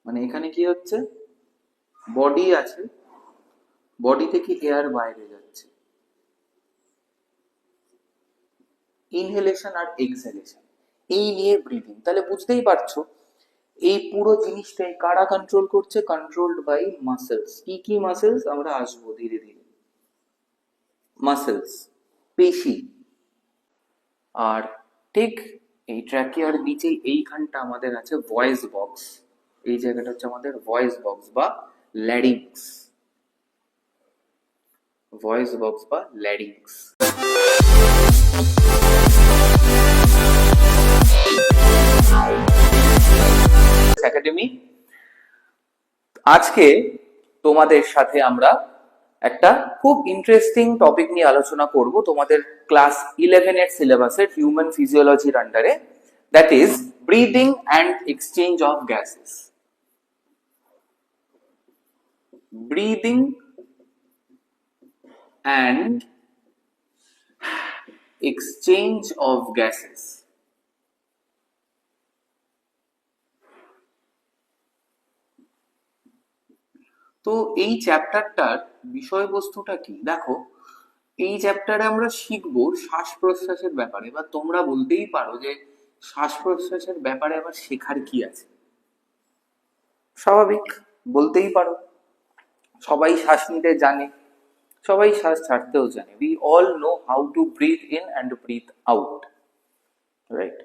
মানে এখানে কি হচ্ছে, বডি আছে, বডি থেকে এয়ার বাইরে যাচ্ছে। ইনহেলেশন আর এক্সহেলেশন, এই নিয়ে ব্রিদিং। তাহলে বুঝতেই পারছো এই পুরো জিনিসটাই কারা কন্ট্রোল করছে? Controlled by muscles. কি কি মাসেলস? আমরা আসবো ধীরে ধীরে। মাসেলস, পেশি। আর ঠিক এই ট্র্যাকিয়ার নিচে এইখানটা আমাদের আছে ভয়েস বক্স। এই জায়গাটা হচ্ছে আমাদের ভয়েস বক্স বা ল্যারিংস। ভয়েস বক্স বা ল্যারিংস। একাডেমি, আজকে তোমাদের সাথে আমরা একটা খুব ইন্টারেস্টিং টপিক নিয়ে আলোচনা করব তোমাদের ক্লাস 11 এর সিলেবাসের হিউম্যান ফিজিওলজির আন্ডারে, that is breathing and exchange of gases. Breathing and exchange of gases. তো এই চ্যাপ্টারটার বিষয়বস্তুটা কি? দেখো, এই চ্যাপ্টারে আমরা শিখবো শ্বাস প্রশ্বাসের ব্যাপারে। বা তোমরা বলতেই পারো যে শ্বাস প্রশ্বাসের ব্যাপারে আবার শেখার কি আছে? স্বাভাবিক, বলতেই পারো। সবাই শ্বাস নিতে জানে, সবাই শ্বাস ছাড়তেও জানে। We all know how to breathe in and breathe out, right?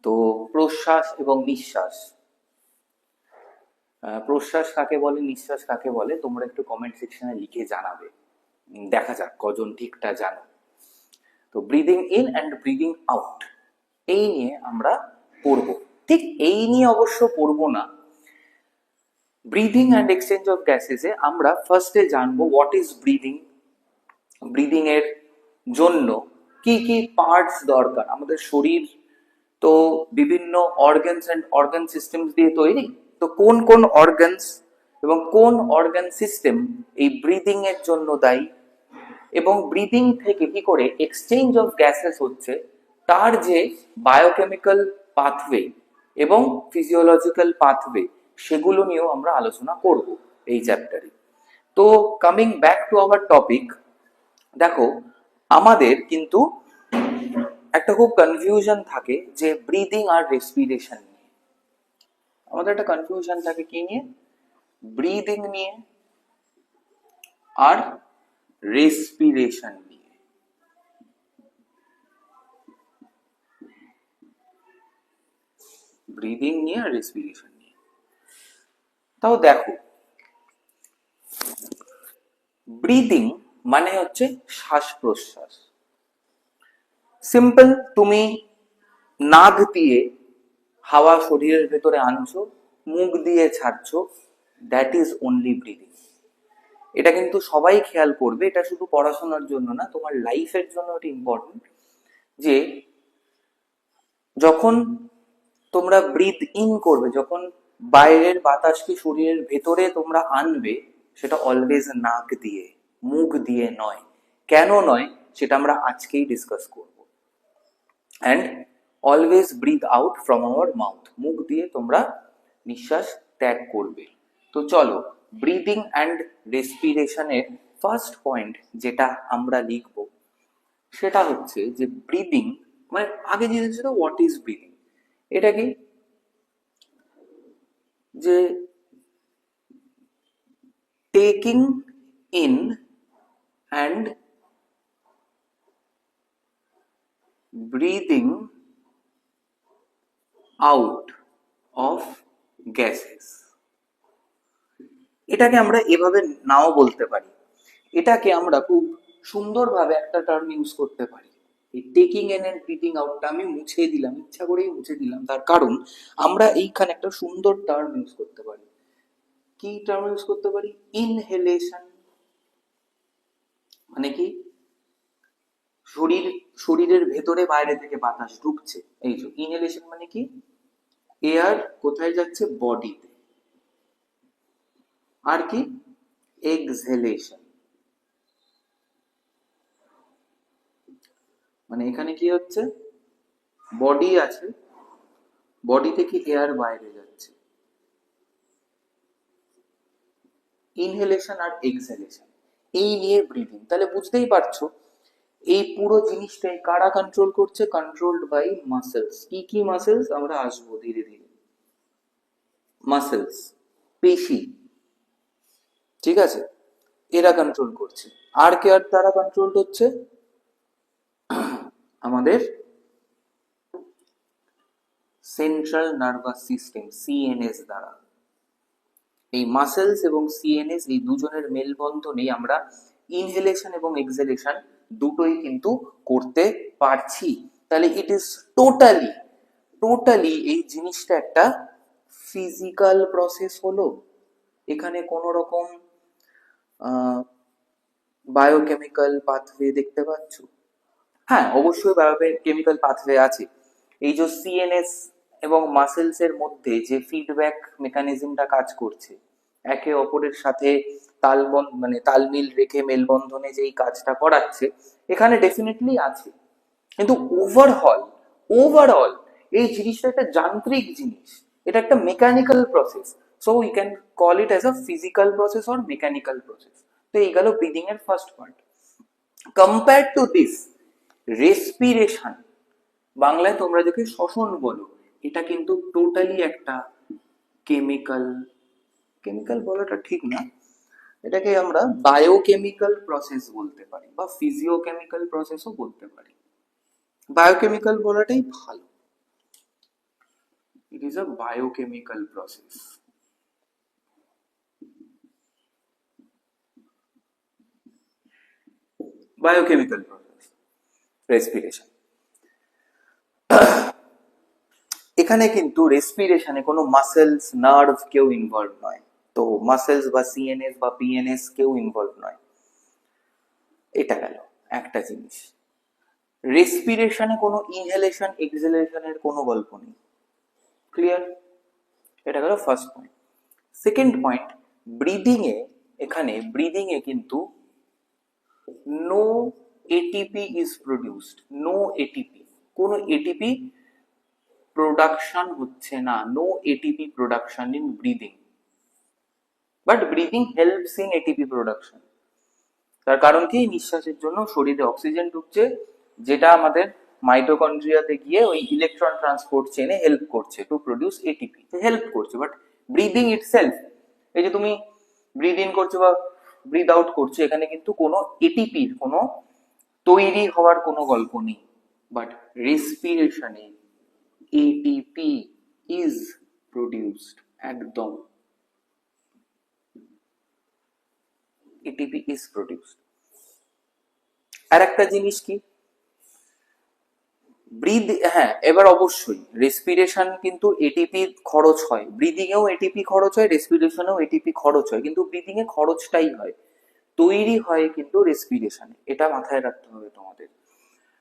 তো প্রশ্বাস এবং নিঃশ্বাস, প্রশ্বাস কাকে বলে, নিঃশ্বাস কাকে বলে, তোমরা একটু কমেন্ট সেকশনে লিখে জানাবে। দেখা যাক কজন ঠিকটা জানো। তো breathing in and breathing out, এই নিয়ে আমরা পড়বো। ঠিক এই নিয়ে অবশ্য পড়বো না। ব্রিদিং অ্যান্ড এক্সচেঞ্জ অফ গ্যাসেসে আমরা ফার্স্টে জানবো হোয়াট ইজ ব্রিদিং। ব্রিদিং এর জন্য কি কি পার্টস দরকার। আমাদের শরীর তো বিভিন্ন অর্গানস অ্যান্ড অর্গান সিস্টেমস দিয়ে তৈরি। তো কোন কোন অর্গানস এবং কোন অর্গান সিস্টেম এই ব্রিদিং এর জন্য দায়ী, এবং ব্রিদিং থেকে কি করে এক্সচেঞ্জ অফ গ্যাসেস হচ্ছে, তার যে বায়োকেমিক্যাল পাথওয়ে এবং ফিজিওলজিক্যাল পাথওয়ে, সেগুলো নিয়েও আমরা আলোচনা করব এই চ্যাপ্টারে। তো coming back to our topic, দেখো আমাদের কিন্তু একটা খুব কনফিউশন থাকে যে ব্রিদিং আর রেসপিরেশন নিয়ে। আমাদের একটা কনফিউশন থাকে কি নিয়ে? ব্রিদিং নিয়ে আর রেসপিরেশন নিয়ে। ব্রিদিং নিয়ে আর রেসপিরেশন নিয়ে। তাও দেখো, ব্রিদিং মানে হচ্ছে শ্বাস প্রশ্বাস। সিম্পল, তুমি নাক দিয়ে হাওয়া শরীরের ভেতরে আনছো, মুখ দিয়ে ছাড়ছো, দ্যাট ইজ অনলি ব্রিদিং। এটা কিন্তু সবাই খেয়াল করবে, এটা শুধু পড়াশোনার জন্য না, তোমার লাইফের জন্য এটা ইম্পর্টেন্ট যে যখন তোমরা ব্রিথ ইন করবে, যখন বাইরের বাতাসকে শরীরের ভেতরে তোমরা আনবে, সেটা অলওয়েজ নাক দিয়ে, মুখ দিয়ে নয়। কেন নয় সেটা আমরা আজকেই ডিসকাস করব। And always breathe out from our mouth, মুখ দিয়ে তোমরা নিঃশ্বাস ত্যাগ করবে। তো চলো, ব্রিদিং অ্যান্ড রেসপিরেশনের ফার্স্ট পয়েন্ট যেটা আমরা লিখব সেটা হচ্ছে যে ব্রিদিং মানে, আগে জিনিস ছিল হোয়াট ইজ ব্রিদিং। এটা কি? যে taking in and breathing out of gases. এটাকে আমরা এভাবে নাও বলতে পারি, এটাকে আমরা খুব সুন্দরভাবে একটা টার্ম ইউজ করতে পারি। এই টেকিং ইন এন্ড ব্রিদিং আউটটা আমি মুছে দিলাম, ইচ্ছা করেই মুছে দিলাম, তার কারণ আমরা এইখানে একটা সুন্দর টার্ম ইউজ করতে পারি। কি টার্ম ইউজ করতে পারি? ইনহেলেশন। মানে কি? শরীরের ভেতরে বাইরে থেকে বাতাস ঢুকছে, এই যে ইনহেলেশন। মানে কি? এয়ার কোথায় যাচ্ছে? বডিতে। আর কি? এক্সহেলেশন। মানে এখানে কি হচ্ছে? বডি আছে, বডি থেকে এয়ার বাইরে যাচ্ছে, ইনহেলেশন আর এক্সহেলেশন, এই নিয়ে ব্রিদিং। তাহলে বুঝতেই পারছো এই পুরো জিনিসটাই কারা কন্ট্রোল করছে? Controlled by muscles. কি কি মাসেলস? আমরা আসবো ধীরে ধীরে। মাসেলস, পেশি, ঠিক আছে, এরা কন্ট্রোল করছে। আর কে আর দ্বারা কন্ট্রোল হচ্ছে? আমাদের সেন্ট্রাল নার্ভাস সিস্টেম, সিএনএস দ্বারা। এই মাসেলস এবং সিএনএস এই দুজনের মেলবন্ধনেই আমরা ইনহেলেশন এবং এক্সহেলেশন দুটোই কিন্তু করতে পারছি। তাহলে ইট ইজ টোটালি টোটালি এই জিনিসটা একটা ফিজিক্যাল প্রসেস হলো। এখানে কোনো রকম বায়োকেমিক্যাল পাথওয়ে দেখতে পাচ্ছ? হ্যাঁ, অবশ্যই বায়োকেমিক্যাল পাথওয়ে আছে। এই যে সিএনএস এবং মাসেলস এর মধ্যে যে ফিডব্যাক মেকানিজমটা কাজ করছে, একে অপরের সাথে তালমিল রেখে মেলবন্ধনে যেই কাজটা করাচ্ছে, এখানে ডেফিনেটলি আছে। কিন্তু ওভারঅল এই জিনিসটা একটা যান্ত্রিক জিনিস, এটা একটা mechanical process. So we can call it as a physical process or mechanical process. তো এই গেল ব্রিদিং এর first part. Compare to this, respiration, বাংলায় তোমরা যাকে শ্বসন বলো, এটা কিন্তু টোটালি একটা কেমিক্যাল, কেমিক্যাল বলাটা ঠিক না, এটাকে আমরা বায়োকেমিক্যাল প্রসেস বলতে পারি বা ফিজিওকেমিক্যাল প্রসেসও বলতে পারি। বায়োকেমিক্যাল বলাটাই ভালো। It is a biochemical process. Biochemical process respiration. এখানে কিন্তু রেসপিরেশনে কোনো মাসেলস, নার্ভ কেউ ইনভলভ নয়। তো মাসেলস বা সিএনএস বা পিএনএস কেউ ইনভলভ নয়। এটা গেল একটা জিনিস। রেসপিরেশনে কোনো ইনহেলেশন এক্সহেলেশনের কোনো গল্প নেই। ক্লিয়ার? এটা গেল first point. Second point, breathing এ কিন্তু no ATP is produced. No ATP, কোনো এটিপি প্রোডাকশন হচ্ছে না। No ATP production in breathing, but breathing helps in ATP production. তার কারণ কি? নিঃশ্বাসের জন্য শরীরে অক্সিজেন ঢুকছে, যেটা আমাদের মাইটোকন্ড্রিয়াতে গিয়ে ওই ইলেকট্রন ট্রান্সপোর্ট চেনে হেল্প করছে টু প্রডিউস এটিপি, হেল্প করছে। বাট ব্রিদিং ইটসেলফ, এই যে তুমি ব্রিদ ইন করছো বা ব্রিদ আউট করছো, এখানে কিন্তু কোনো এটিপির কোনো তৈরি হওয়ার কোনো গল্প নেই। বাট রেসপিরেশনে এটিপি ইজ প্রডিউসড, একদম এটিপি ইজ প্রডিউসড। আর একটা জিনিস কি, হ্যাঁ, এবার অবশ্যই রেসপিরেশন কিন্তু এটিপি খরচ হয়, ব্রিদিং এও এটিপি খরচ হয়, রেসপিরেশনেও এটিপি খরচ হয়, কিন্তু ব্রিদিং এ খরচটাই হয়, তৈরি হয় কিন্তু রেসপিরেশনে। এটা মাথায় রাখতে হবে তোমাদের।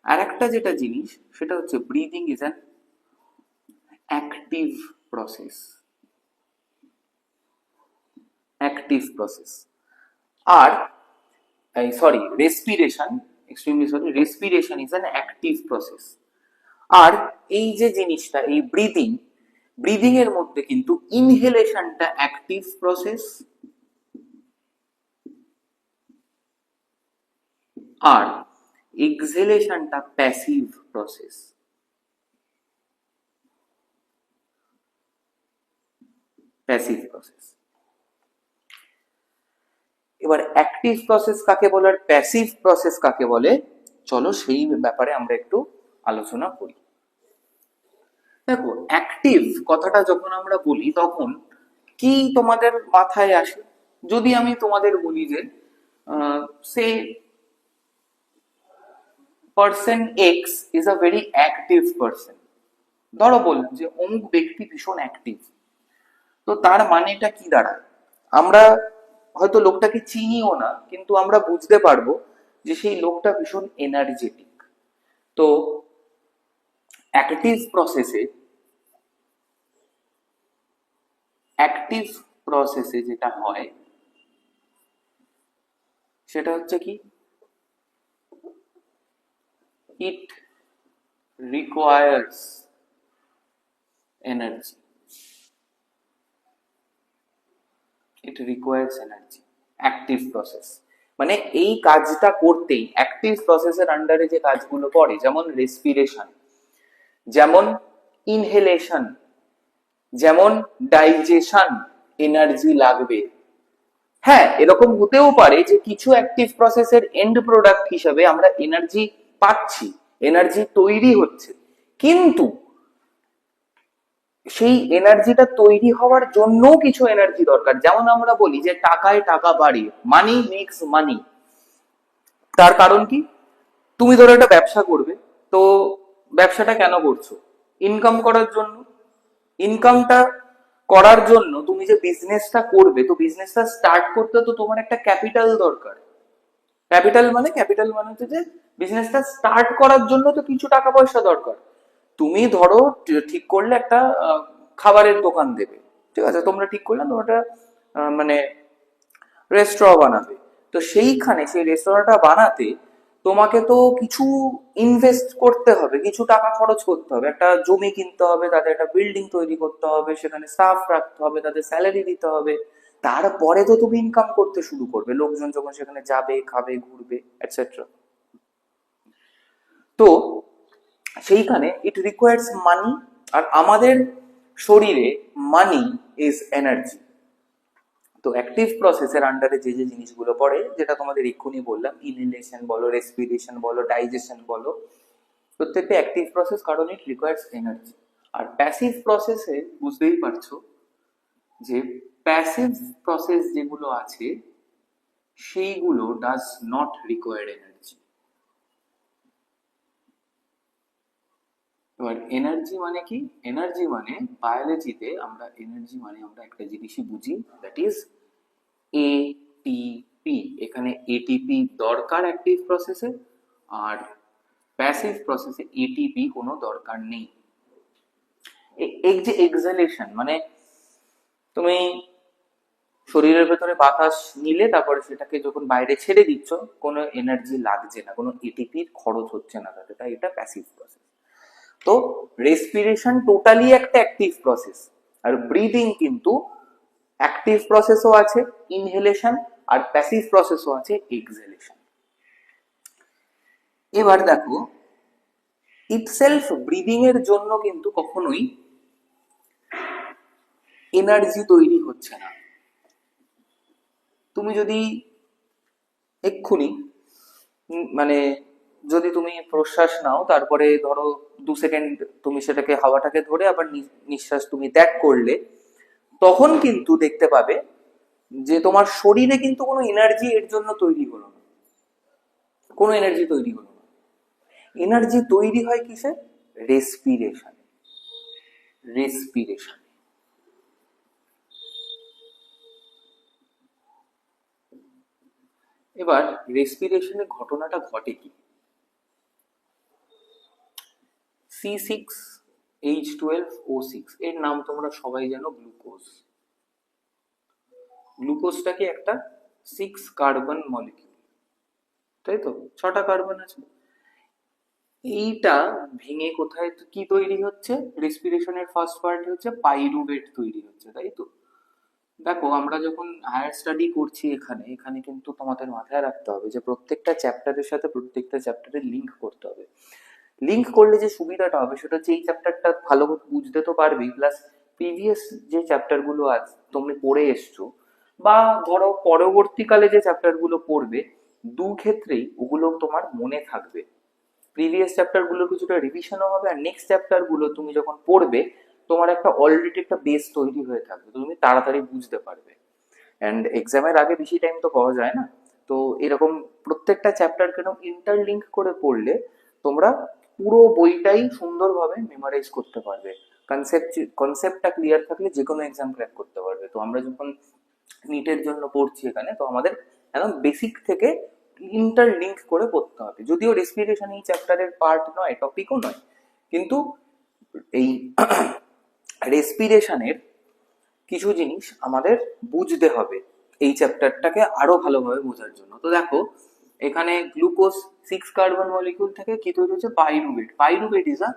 আর একটা যেটা জিনিস, সেটা হচ্ছে breathing is an active process. Active process. আর respiration is an active process. আর এই যে জিনিসটা, এই ব্রিদিং এর মধ্যে কিন্তু ইনহেলেশনটা অ্যাক্টিভ প্রসেস, আর এক্সহেলেশনটা প্যাসিভ প্রসেস। Passive process. এবার অ্যাক্টিভ প্রসেস কাকে বলে আর প্যাসিভ প্রসেস কাকে বলে, চলো সেই ব্যাপারে আমরা একটু আলোচনা করি। দেখো, অ্যাক্টিভ কথাটা যখন আমরা বলি তখন কি তোমাদের মাথায় আসে? যদি আমি তোমাদের বলি যে সে person X is a very active person, ধরো বললাম যে অমুক ব্যক্তি ভীষণ অ্যাক্টিভ, তো তার মানেটা কি দাঁড়ায়? আমরা হয়তো লোকটাকে চিনিও না, কিন্তু আমরা বুঝতে পারবো যে সেই লোকটা ভীষণ এনার্জেটিক। তো অ্যাক্টিভ প্রসেসে যেটা হয় সেটা হচ্ছে কি, ইট রিকোয়ার্স এনার্জি। ইট রিকোয়ার্স এনার্জি। Active process. মানে এই কাজটা করতেই অ্যাক্টিভ প্রসেসের আন্ডারে যে কাজগুলো পড়ে, যেমন রেসপিরেশন, যেমন ইনহেলেশন, যেমন ডাইজেশন, এনার্জি লাগবে। হ্যাঁ, এরকম হতেও পারে যে কিছু অ্যাক্টিভ প্রসেসের এন্ড প্রোডাক্ট হিসেবে আমরা এনার্জি পাচ্ছি, এনার্জি তৈরি হচ্ছে, কিন্তু সেই এনার্জিটা তৈরি হওয়ার জন্য কিছু এনার্জি দরকার। যেমন আমরা বলি যে টাকায় টাকা বাড়ে, মানি মেক্স মানি। তার কারণ কি? তুমি ধরো একটা ব্যবসা করবে, তো ব্যবসাটা কেন করছো? ইনকাম করার জন্য। ইনকামটা করার জন্য তুমি যে বিজনেসটা করবে, তো বিজনেসটা স্টার্ট করতে তো তোমার একটা ক্যাপিটাল দরকার। ক্যাপিটাল মানে হচ্ছে যে বিজনেসটা স্টার্ট করার জন্য তো কিছু টাকা পয়সা দরকার। তুমি ধরো ঠিক করলে একটা খাবারের দোকান দেবে, ঠিক আছে, তোমরা ঠিক করলে তোমরা একটা মানে রেস্টুরেন্ট বানাবে। তো সেইখানে সেই রেস্টুরেন্টটা বানাতে তোমাকে তো কিছু ইনভেস্ট করতে হবে, কিছু টাকা খরচ করতে হবে, একটা জমি কিনতে হবে, তাদের একটা বিল্ডিং তৈরি করতে হবে, সেখানে স্টাফ রাখতে হবে, তাদের স্যালারি দিতে হবে। তারপরে তো তুমি ইনকাম করতে শুরু করবে, লোকজন যখন সেখানে যাবে, খাবে, ঘুরবে, এটসেট্রা। তো সেইখানে ইট রিকোয়ার্স মানি। আর আমাদের শরীরে মানি ইজ এনার্জি। তো অ্যাক্টিভ প্রসেসের আন্ডারে যে যে জিনিসগুলো পড়ে, যেটা তোমাদের এক্ষুনি বললাম, ইনহেলেশন বলো, রেসপিরেশন বলো, ডাইজেশন বলো, প্রত্যেকটা অ্যাক্টিভ প্রসেস, কারণ ইট রিকোয়ার্স এনার্জি। আর প্যাসিভ প্রসেসে বুঝতেই পারছো যে প্যাসিভ প্রসেস যেগুলো আছে সেইগুলো ডাজ নট রিকোয়ার এনার্জি। এবার এনার্জি মানে কি? এনার্জি মানে বায়োলজিতে আমরা এনার্জি মানে আমরা একটা জিনিসই বুঝি, দ্যাট ইজ এটিপি। এখানে এটিপি দরকার অ্যাক্টিভ প্রসেসে, আর প্যাসিভ প্রসেসে এটিপি কোনো দরকার নেই। এই যে এক্সালেশন, মানে তুমি শরীরের ভেতরে বাতাস নিলে তারপরে সেটাকে যখন বাইরে ছেড়ে দিচ্ছ, কোনো এনার্জি লাগছে না, কোনো এটিপির খরচ হচ্ছে না তাতে, তাই এটা প্যাসিভ প্রসেস। তো রেসপিরেশন টোটালি একটা অ্যাক্টিভ প্রসেস, আর ব্রিদিং কিন্তু অ্যাক্টিভ প্রসেসও আছে ইনহেলেশন, আর প্যাসিভ প্রসেসও আছে এক্সহেলেশন। এবার দেখো, ইটসেলফ ব্রিদিং এর জন্য কিন্তু কখনোই এনার্জি তৈরি হচ্ছে না। তুমি যদি এক্ষুনি মানে যদি তুমি প্রশ্বাস নাও, তারপরে ধরো 2 সেকেন্ড তুমি সেটাকে হাওয়াটাকে ধরে আবার নিঃশ্বাস তুমি ত্যাগ করলে, তখন কিন্তু দেখতে পাবে যে তোমার শরীরে কিন্তু কোনো এনার্জি এর জন্য তৈরি হলো না, কোনো এনার্জি তৈরি হলো না। এনার্জি তৈরি হয় কিসে? রেসপিরেশন। রেসপিরেশন। এবার রেসপিরেশনের ঘটনাটা ঘটে কি? C6H12O6 এর নাম তোমরা সবাই জানো, গ্লুকোজ। গ্লুকোজটা কি একটা 6 কার্বন মলিকিউল, তাই তো? 6টা কার্বন আছে। এইটা ভেঙে কোথায় কি তৈরি হচ্ছে? রেসপিরেশনের ফার্স্ট পার্ট হচ্ছে পাইরুভেট তৈরি হচ্ছে, তাই তো? দেখো, আমরা যখন হায়ার স্টাডি করছি এখানে এখানে কিন্তু তোমাদের মাথায় রাখতে হবে যে প্রত্যেকটা চ্যাপ্টারের সাথে প্রত্যেকটা চ্যাপ্টারের লিঙ্ক করতে হবে। লিঙ্ক করলে যে সুবিধাটা হবে সেটা হচ্ছে এই চ্যাপ্টারটা ভালো বুঝতে তো পারবেই, প্লাস প্রিভিয়াস যে চ্যাপ্টার গুলো আছে তুমি পড়ে এসছো, বা ধরো পরবর্তীকালে যে চ্যাপ্টার গুলো পড়বে, দু ক্ষেত্রেই ওগুলো তোমার মনে থাকবে। প্রিভিয়াস চ্যাপ্টার গুলো কিছুটা রিভিশনও হবে, আর নেক্সট চ্যাপ্টার গুলো তুমি যখন পড়বে তোমার একটা অলরেডি একটা বেস তৈরি হয়ে থাকবে, তুমি তাড়াতাড়ি বুঝতে পারবে। অ্যান্ড এক্সামের আগে বেশি টাইম তো পাওয়া যায় না, তো এরকম প্রত্যেকটা চ্যাপ্টার কেন ইন্টারলিঙ্ক করে পড়লে তোমরা পুরো বইটাই সুন্দরভাবে মেমোরাইজ করতে পারবে। কনসেপ্টটা ক্লিয়ার থাকলে যে কোনো এক্সাম ক্র্যাক করতে পারবে। তো আমরা যখন নিটের জন্য পড়ছি এখানে, তো আমাদের একদম বেসিক থেকে ইন্টারলিঙ্ক করে পড়তে হবে। যদিও রেসপিরেশন এই চ্যাপ্টারের পার্ট নয়, টপিকও নয়, কিন্তু এই রেসপিরেশনের কিছু জিনিস আমাদের বুঝতে হবে এই চ্যাপ্টারটাকে আরো ভালোভাবে বোঝার জন্য। তো দেখো, এখানে গ্লুকোজ 6 কার্বন মলিকিউল থেকে কি তৈরি হচ্ছে? Pyruvate. Pyruvate is a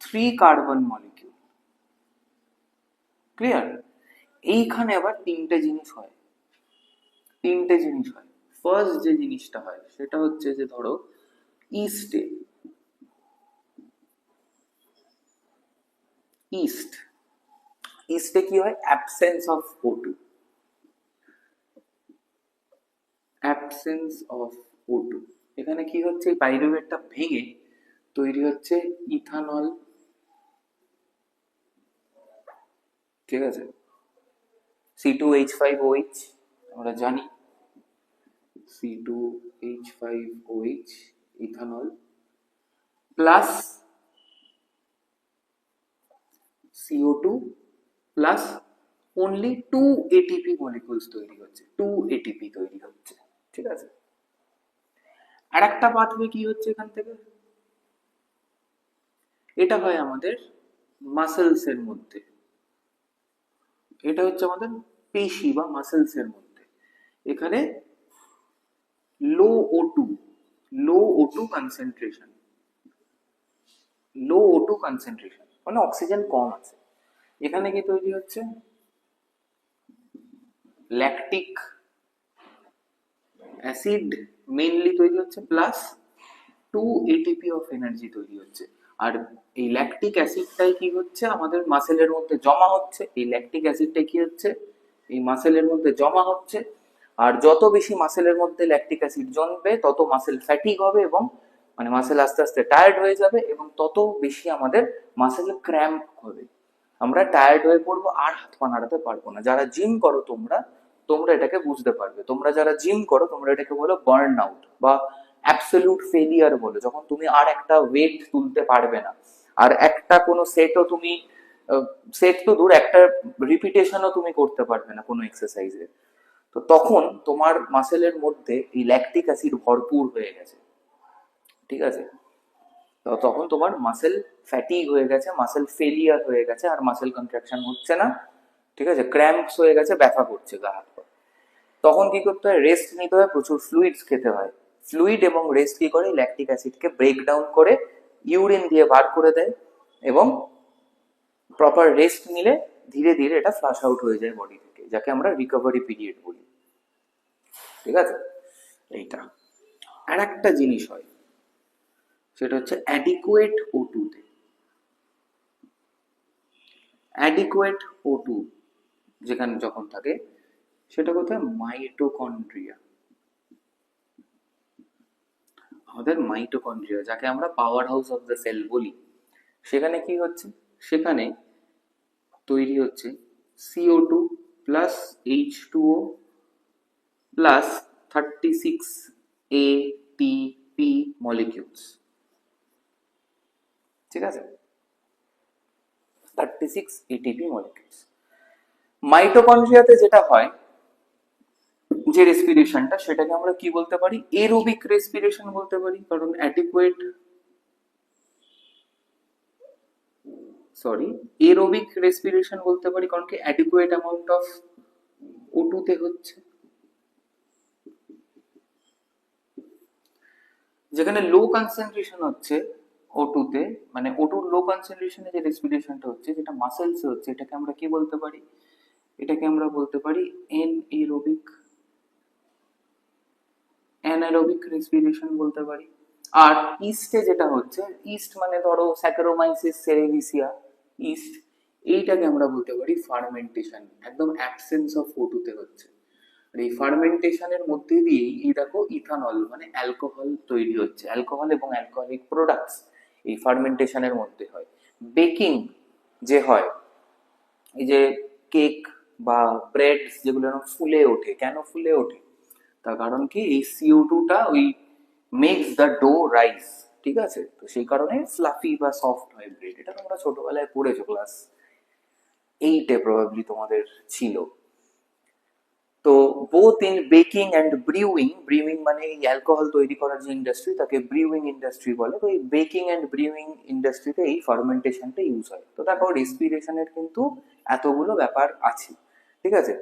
3 carbon molecule. Clear? এইখানে আবার তিনটে জিনিস হয়। তিনটে জিনিস হয়। ফার্স্ট যে জিনিসটা হয় সেটা হচ্ছে যে ধরো ইস্টে ইস্ট ইস্টে কি হয়, absence of O2, absence of O2। এখানে কি হচ্ছে, এই পাইরুভেটটা ভেঙে তৈরি হচ্ছে ইথানল, ঠিক আছে, C2H5OH আমরা জানি, C2H5OH ethanol plus CO2 plus only 2 ATP molecules তৈরি হচ্ছে, 2 ATP তৈরি হচ্ছে, ঠিক আছে। আর একটা পাথওয়ে কি হচ্ছে এখান থেকে, এটা হয় আমাদের মাসেলস এর মধ্যে, এটা হচ্ছে আমাদের পেশি বা মাসেলস এর মধ্যে। এখানে লো O2, লো O2 কনসেন্ট্রেশন, লো O2 কনসেন্ট্রেশন মানে অক্সিজেন কম আছে, এখানে কি তৈরি হচ্ছে, ল্যাকটিক অ্যাসিড মেইনলি তৈরি হচ্ছে প্লাস 2 এটিপি অফ এনার্জি তৈরি হচ্ছে। আর এই ল্যাকটিক অ্যাসিডটাই কি হচ্ছে আমাদের মাসেলের মধ্যে জমা হচ্ছে, এই ল্যাকটিক অ্যাসিডটাই কি হচ্ছে এই মাসেলের মধ্যে জমা হচ্ছে। আর যত বেশি মাসেলের মধ্যে ল্যাকটিক অ্যাসিড জমবে তত মাসেল ফ্যাটিক হবে এবং মানে মাসেল আস্তে আস্তে টায়ার্ড হয়ে যাবে এবং তত বেশি আমাদের মাসেল ক্র্যাম্প হবে, আমরা টায়ার্ড হয়ে পড়বো আর হাত পা নাড়াতে পারবো না। যারা জিম করো তোমরা তোমরা এটাকে বুঝতে পারবে, তোমরা যারা জিম করো তোমরা এটাকে বলো বার্ন আউট বা অ্যাবসলিউট ফেলিয়ার বলো, যখন তুমি আর একটা ওয়েট তুলতে পারবে না আর একটা কোনো সেটও তুমি, সেট তো দূর, একটা রিপিটেশনও তুমি করতে পারবে না কোনো এক্সারসাইজে, তো তখন তোমার মাসেলের মধ্যে এই ল্যাকটিক অ্যাসিড ভরপুর হয়ে গেছে, ঠিক আছে, তো তখন তোমার মাসেল ফ্যাটিক হয়ে গেছে, মাসেল ফেলিয়ার হয়ে গেছে, আর মাসেল কন্ট্রাকশন হচ্ছে না, ঠিক আছে, ক্র্যাম্পস হয়ে গেছে, ব্যথা করছে গা হাত পা, তখন কি করতে হয়, রেস্ট নিতে হয়, প্রচুর ফ্লুইডস খেতে হয়। ফ্লুইড এবং রেস্ট কি করে, ল্যাকটিক অ্যাসিডকে ব্রেক ডাউন করে ইউরিন দিয়ে বার করে দেয় এবং প্রপার রেস্ট নিলে ধীরে ধীরে এটা ফ্লাশ আউট হয়ে যায় বডি থেকে, যাকে আমরা রিকভারি পিরিয়ড বলি, ঠিক আছে। এইটা আর একটা জিনিস হয় সেটা হচ্ছে অ্যাডিকুয়েট O2 তে, অ্যাডিকুয়েট O2 যেখানে যখন থাকে সেটা কোথায়, মাইটোকন্ড্রিয়া, আমাদের মাইটোকন্ড্রিয়া যাকে আমরা powerhouse of the cell বলি, সেখানে কি হচ্ছে, সেখানে তৈরি হচ্ছে CO2 plus H2O plus 36 ATP molecules, ঠিক আছে, 36 ATP মলিকিউলস। মাইটোকন্ড্রিয়াতে যেটা হয় যে রেসপিরেশনটা, সেটাকে আমরা কি বলতে পারি, এরোবিক রেসপিরেশন বলতে পারি, কারণ অ্যাডিকুয়েট এরোবিক রেসপিরেশন বলতে পারি কারণ কি অ্যাডিকুয়েট অ্যামাউন্ট অফ O2 তে হচ্ছে। যেখানে লো কনসেন্ট্রেশন হচ্ছে O2 তে, মানে O2 লো কনসেন্ট্রেশনে যে রেসপিরেশনটা হচ্ছে, যেটা মাসেলস হচ্ছে, এটাকে আমরা কি বলতে পারি, এটাকে আমরা বলতে পারি অ্যানারোবিক রেসপিরেশন বলতে পারি। আর ইস্টে যেটা হচ্ছে, ইস্ট মানে ধরো স্যাকারোমাইসিস সেরেভিসিয়া ইস্ট, এইটাকে আমরা বলতে পারি ফার্মেন্টেশন, একদম অ্যাবসেন্স অফ O2 তে হচ্ছে। আর এই ফার্মেন্টেশনের মধ্যে দিয়েই এই দেখো ইথানল মানে অ্যালকোহল তৈরি হচ্ছে, অ্যালকোহল এবং অ্যালকোহলিক প্রোডাক্টস এই ফার্মেন্টেশনের মধ্যে হয়। বেকিং যে হয়, এই যে কেক বা ব্রেড যেগুলো ফুলে ওঠে, কেন ফুলে ওঠে, তার কারণ কি এই CO2টা ওই মেক্স দ্য ডো রাইস, ঠিক আছে, তো সেই কারণে ফ্লাফি বা সফট হয় ব্রেড, এটা তোমরা ছোটবেলায় পড়েছো, ক্লাস 8-এ প্রবাবলি তোমাদের ছিল। তো both in baking and brewing, brewing মানে এই অ্যালকোহল তৈরি করার যে ইন্ডাস্ট্রি তাকে ব্রিউইং ইন্ডাস্ট্রি বলে, তো এই বেকিং অ্যান্ড ব্রিউইং ইন্ডাস্ট্রিতে এই ফার্মেন্টেশনটা ইউজ হয়। তো দেখো রেসপিরেশনের কিন্তু এতগুলো ব্যাপার আছে, ঠিক আছে।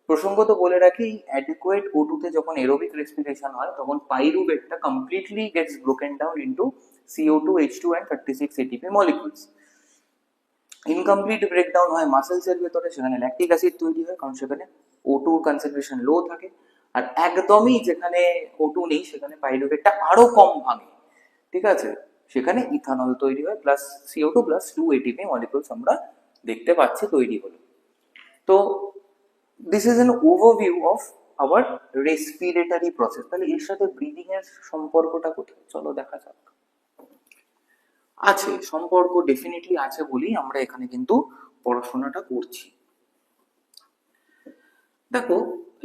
প্রসঙ্গত বলে রাখি, অ্যাডিকুয়েট O2 তে যখন এরোবিক রেসপিরেশন হয় তখন পাইরুভেটটা completely gets broken down into CO2, H2 and 36 ATP molecules। Incomplete breakdown হয় মাসেলস এর ভেতরে, সেখানে ল্যাকটিক অ্যাসিড তৈরি হয় কারণ সেখানে O2 কনসেন্ট্রেশন লো থাকে, আর একদমই যেখানে O2 নেই সেখানে পাইরুভেটটা আরো কম ভাঙে, ঠিক আছে, সেখানে ইথানল তৈরি হয় plus CO2 plus 2 ATP molecules আমরা দেখতে পাচ্ছি তৈরি হলো। তো this is an overview of our respiratory process. তাহলে এর সাথে ব্রিদিং এর সম্পর্কটা কোথায়, চলো দেখা যাক। আছে সম্পর্ক, ডেফিনেটলি আছে বলেই আমরা এখানে কিন্তু পড়াশোনাটা করছি। দেখো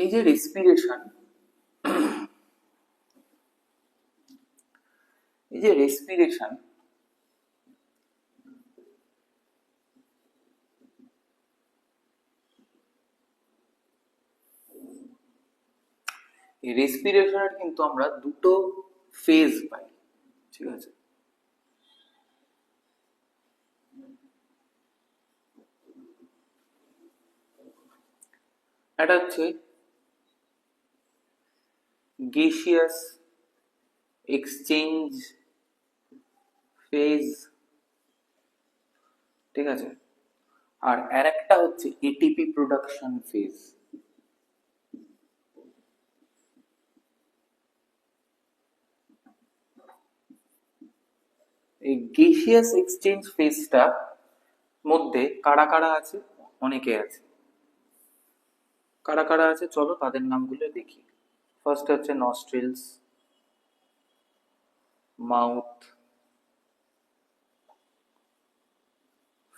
এই যে রেসপিরেশন, এই যে রেসপিরেশন, এই রেসপিরেশনের কিন্তু আমরা দুটো ফেজ পাই, ঠিক আছে। এটা হচ্ছে গ্যাসিয়াস এক্সচেঞ্জ ফেজ, ঠিক আছে, আর আরেকটা হচ্ছে এটিপি প্রোডাকশন ফেজ। এই গ্যাসিয়াস এক্সচেঞ্জ ফেজটা মধ্যে কারা কারা আছে, অনেকে আছে। কারা কারা আছে চলো তাদের নামগুলো দেখি। ফার্স্ট হচ্ছে nostrils, mouth,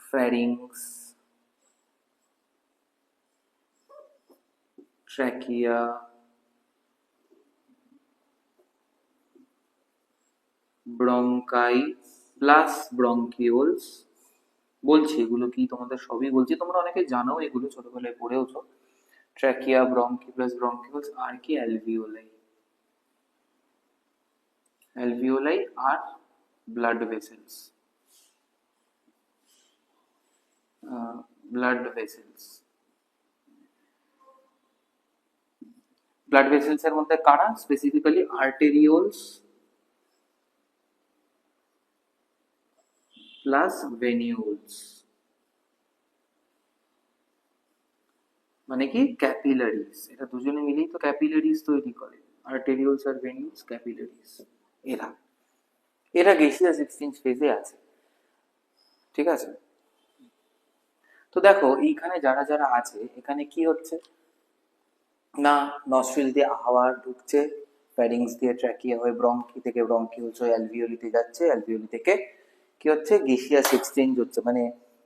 pharynx, trachea, bronchi plus bronchioles. বলছি এগুলো কি তোমাদের সবই বলছি, তোমরা অনেকে জানো এগুলো, ছোটবেলায় পড়েওছো। ট্র্যাকিয়া, ব্রঙ্কি প্লাস ব্রঙ্কিওলস, আর কি অ্যালভিওলাই, অ্যালভিওলাই আর blood vessels, blood vessels. Blood vessels এর মধ্যে কারা, স্পেসিফিক্যালি আর্টেরিওলস প্লাস ভেনিউলস, মানে কি ক্যাপিলারিজ, এটা দুজনে মিলেই তো ক্যাপিলারিজ তৈরি করে, আর্টেরিওলস আর ভেনিউলস ক্যাপিলারিজ। এরা এরা গ্যাসিয়াস এক্সচেঞ্জ ফেজে আছে, ঠিক আছে। তো দেখো এইখানে যারা যারা আছে, এখানে কি হচ্ছে না, নস্ট্রিল দিয়ে হাওয়া ঢুকছে, ফ্যারিংস দিয়ে ট্র্যাকিয়া হয়ে ব্রঙ্কি থেকে ব্রঙ্কিউলস হয়ে অ্যালভিওলিতে যাচ্ছে, অ্যালভিওলি থেকে কি হচ্ছে গ্যাসিয়াস এক্সচেঞ্জ হচ্ছে, মানে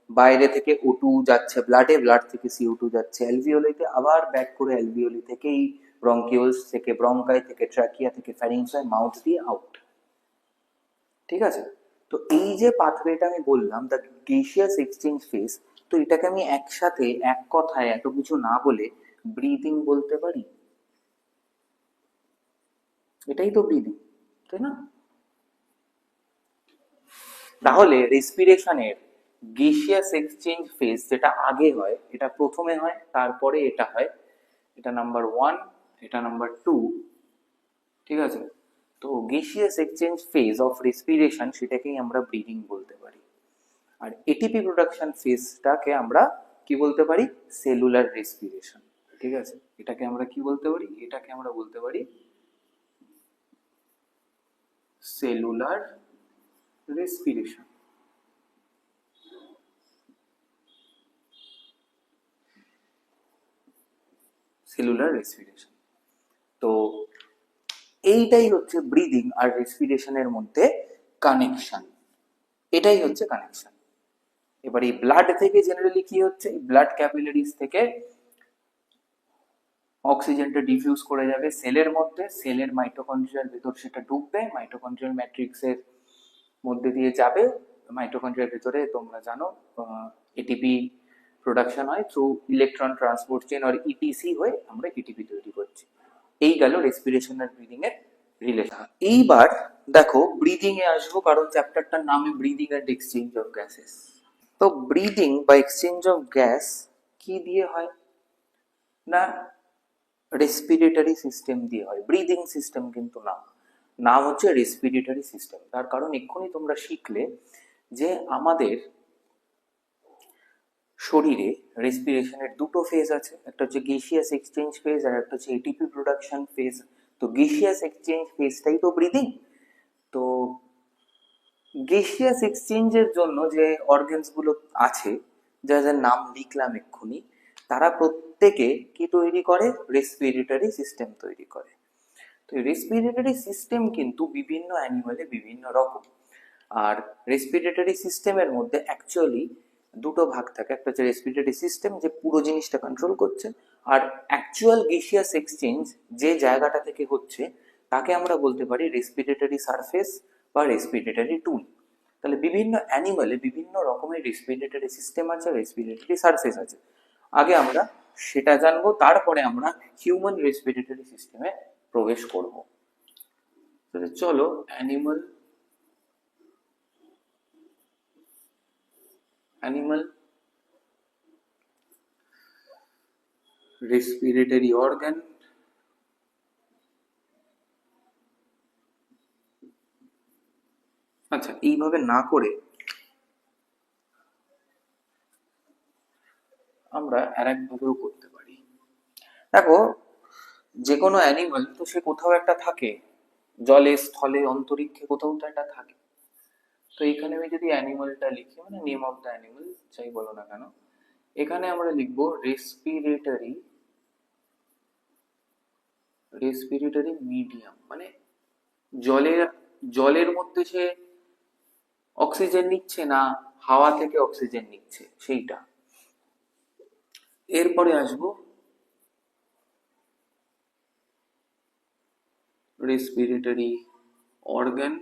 বাইরে থেকে O2 যাচ্ছে ব্লাডে, ব্লাড থেকে CO2 যাচ্ছে অ্যালভিওলিতে, আবার ব্যাক করে অ্যালভিওলি থেকেই ব্রঙ্কিউলস থেকে ব্রঙ্কাই থেকে ট্র্যাকিয়া থেকে ফ্যারিংস হয় মাউথ দিয়ে আউট, ঠিক আছে। তো এই যে পাথওয়েটা আমি বললাম দ্য গ্যাসিয়াস এক্সচেঞ্জ ফেজ, তো এটাকে আমি একসাথে এক কথায় এত কিছু না বলে ব্রিদিং বলতে পারি, এটাই তো ব্রিদিং, তাই না? তাহলে রেসপিরেশনের গ্যাসিয়াস এক্সচেঞ্জ ফেজ যেটা আগে হয়, এটা প্রথমে হয়, তারপরে এটা হয়, এটা নাম্বার 1, এটা নাম্বার 2, ঠিক আছে। তো gaseous exchange phase of respiration সেটাকেই আমরা ব্রিদিং বলতে পারি। আর এটিপি প্রোডাকশন ফেজটাকে আমরা কি বলতে পারি, সেলুলার রেসপিরেশন, ঠিক আছে। এটাকে আমরা কি বলতে পারি, এটাকে আমরা বলতে পারি সেলুলার রেসপিরেশন। Cellular respiration. তো এইটাই হচ্ছে ব্রিদিং আর রেসপিরেশনের মধ্যে কানেকশন, এটাই হচ্ছে কানেকশন। এবার এই ব্লাড থেকে জেনারেলি কি হচ্ছে, ব্লাড ক্যাপিলারিজ থেকে অক্সিজেনটা ডিফিউজ করে যাবে সেলের মধ্যে, সেলের মাইটোকন্ড্রিয়ার ভেতর সেটা ঢুকবে, মাইটোকন্ড্রিয়াল ম্যাট্রিক্সের মধ্যে দিয়ে যাবে। মাইটোকন্ড্রিয়ার ভেতরে তোমরা জানো এটিপি প্রোডাকশন হয় থ্রু ইলেকট্রন ট্রান্সপোর্ট চেন আর ইটিসি হয়ে আমরা এটিপি তৈরি করছি। এই গেল রেসপিরেশন আর ব্রিদিং এর রিলেশন। এইবার দেখো ব্রিদিং এ আসবো, কারণ চ্যাপ্টারটার নামে breathing and exchange of gases. তো ব্রিদিং বা এক্সচেঞ্জ অফ গ্যাস কি দিয়ে হয় না, রেসপিরেটরি সিস্টেম দিয়ে হয়। ব্রিদিং সিস্টেম কিন্তু না, নাম হচ্ছে রেসপিরেটরি সিস্টেম। তার কারণ এক্ষুনি তোমরা শিখলে যে আমাদের শরীরে রেসপিরেশনের দুটো ফেজ আছে, একটা হচ্ছে গ্যাসিয়াস এক্সচেঞ্জ ফেজ আর একটা হচ্ছে এটিপি প্রোডাকশন ফেজ। তো গ্যাসিয়াস এক্সচেঞ্জ ফেজটাই তো ব্রিদিং। তো গ্যাসিয়াস এক্সচেঞ্জের জন্য যে অর্গানস গুলো আছে, যা যার নাম লিখলাম এক্ষুনি, তারা প্রত্যেকে কি তৈরি করে? রেসপিরেটরি সিস্টেম তৈরি করে। তো রেসপিরেটরি সিস্টেম কিন্তু বিভিন্ন অ্যানিমালে বিভিন্ন রকম। আর রেসপিরেটরি সিস্টেমের মধ্যে অ্যাকচুয়ালি দুটো ভাগ থাকে, একটা হচ্ছে রেসপিরেটরি সিস্টেম যে পুরো জিনিসটা কন্ট্রোল করছে, আর অ্যাকচুয়াল গ্যাসিয়াস এক্সচেঞ্জ যে জায়গাটা থেকে হচ্ছে তাকে আমরা বলতে পারি রেসপিরেটরি সারফেস বা রেসপিরেটরি টুল। তাহলে বিভিন্ন অ্যানিমালে বিভিন্ন রকমের রেসপিরেটরি সিস্টেম আছে, রেসপিরেটরি সারফেস আছে। আগে আমরা সেটা জানবো, তারপরে আমরা হিউম্যান রেসপিরেটরি সিস্টেমে প্রবেশ করব। তাহলে চলো অ্যানিমাল রেসপিরেটরি অর্গান। আচ্ছা, এইভাবে না করে আমরা আরেক ভাবেও করতে পারি। দেখো, যে কোনো অ্যানিমাল তো সে কোথাও একটা থাকে, জলে, স্থলে, অন্তরিক্ষে, কোথাও তো একটা থাকে। তো এখানে আমি যদি অ্যানিমালটা লিখি, মানে নেম অফ দ্য অ্যানিমাল যাই বলো না কেন, এখানে আমরা লিখবো রেসপিরেটরি মিডিয়াম, মানে জলের জলের মধ্যে সে অক্সিজেন নিচ্ছে না হাওয়া থেকে অক্সিজেন নিচ্ছে সেইটা। এরপরে আসবো রেসপিরেটরি অর্গান।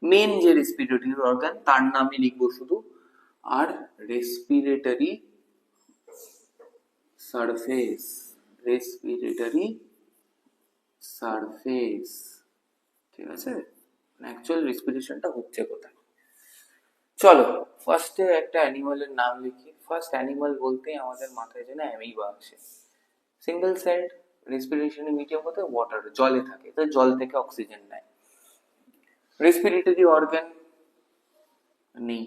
মেন যে রেসপিরেটরি অর্গান তার নামে লিখবো শুধু, আর রেসপিরেটরি সারফেস, রেসপিরেটরি সারফেস। ঠিক আছে, অ্যাকচুয়াল রেসপিরেশনটা হচ্ছে কোথায়। চলো ফার্স্টে একটা অ্যানিমালের নাম লিখি। ফার্স্ট অ্যানিমাল বলতেই আমাদের মাথায় যেন অ্যামিবা আসে। সিঙ্গেল সেলড, রেসপিরেশনের মিডিয়াম কোথায়? ওয়াটার, জলে থাকে, তো জল থেকে অক্সিজেন নেয়। রেসপিরেটরি অর্গান নেই,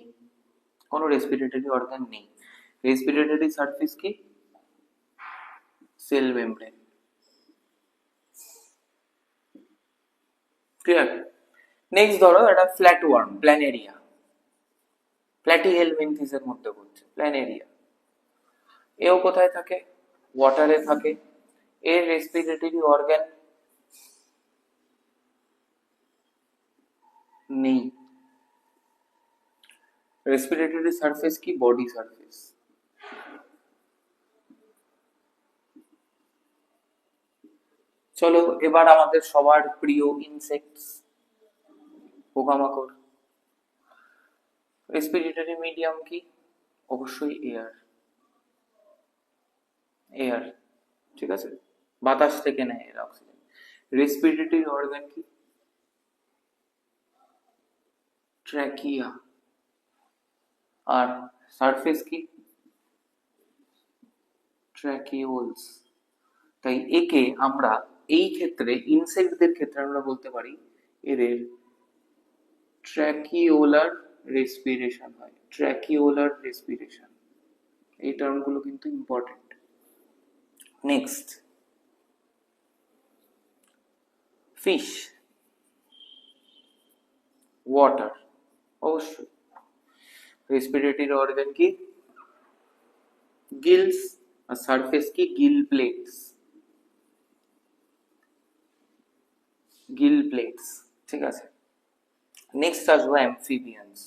কোনো রেসপিরেটরি অর্গান নেই। রেসপিরেটরি সারফেস কি? Cell membrane. ক্লিয়ার? নেক্সট ধরো একটা ফ্ল্যাট ওয়ার্ম, প্ল্যানেরিয়া, প্ল্যাটিহেলমিনথিসের মধ্যে পড়ছে প্ল্যানেরিয়া। এও কোথায় থাকে? ওয়াটারে থাকে। এর রেসপিরেটরি অর্গান নেই। রেসপিরেটরি সারফেস কি? Body surface. চলো এবার আমাদের সবার প্রিয় ইনসেক্টস, পোকামাকড়। রেসপিরেটরি মিডিয়াম কি? অবশ্যই এয়ার, এয়ার। ঠিক আছে, বাতাস থেকে নেয় এর অক্সিজেন। রেসপিরেটরি অর্গান কি? ট্র্যাকিয়া। আর সারফেস কি? ট্র্যাকিওলস। তাই একে আমরা এই ক্ষেত্রে ইনসেক্টদের ক্ষেত্রে আমরা বলতে পারি এদের ট্র্যাকিওলার রেসপিরেশন হয়, ট্র্যাকিওলার রেসপিরেশন। এই টার্মগুলো কিন্তু ইম্পর্টেন্ট। নেক্সট, ফিশ, ওয়াটার, অবশ্যই। রেসপিরেটরি অর্গান কি? গিলস। আর সারফেস কি? Gill plates, Gill plates. ঠিক আছে, নেক্সট আসবো অ্যামফিবিয়ান্স।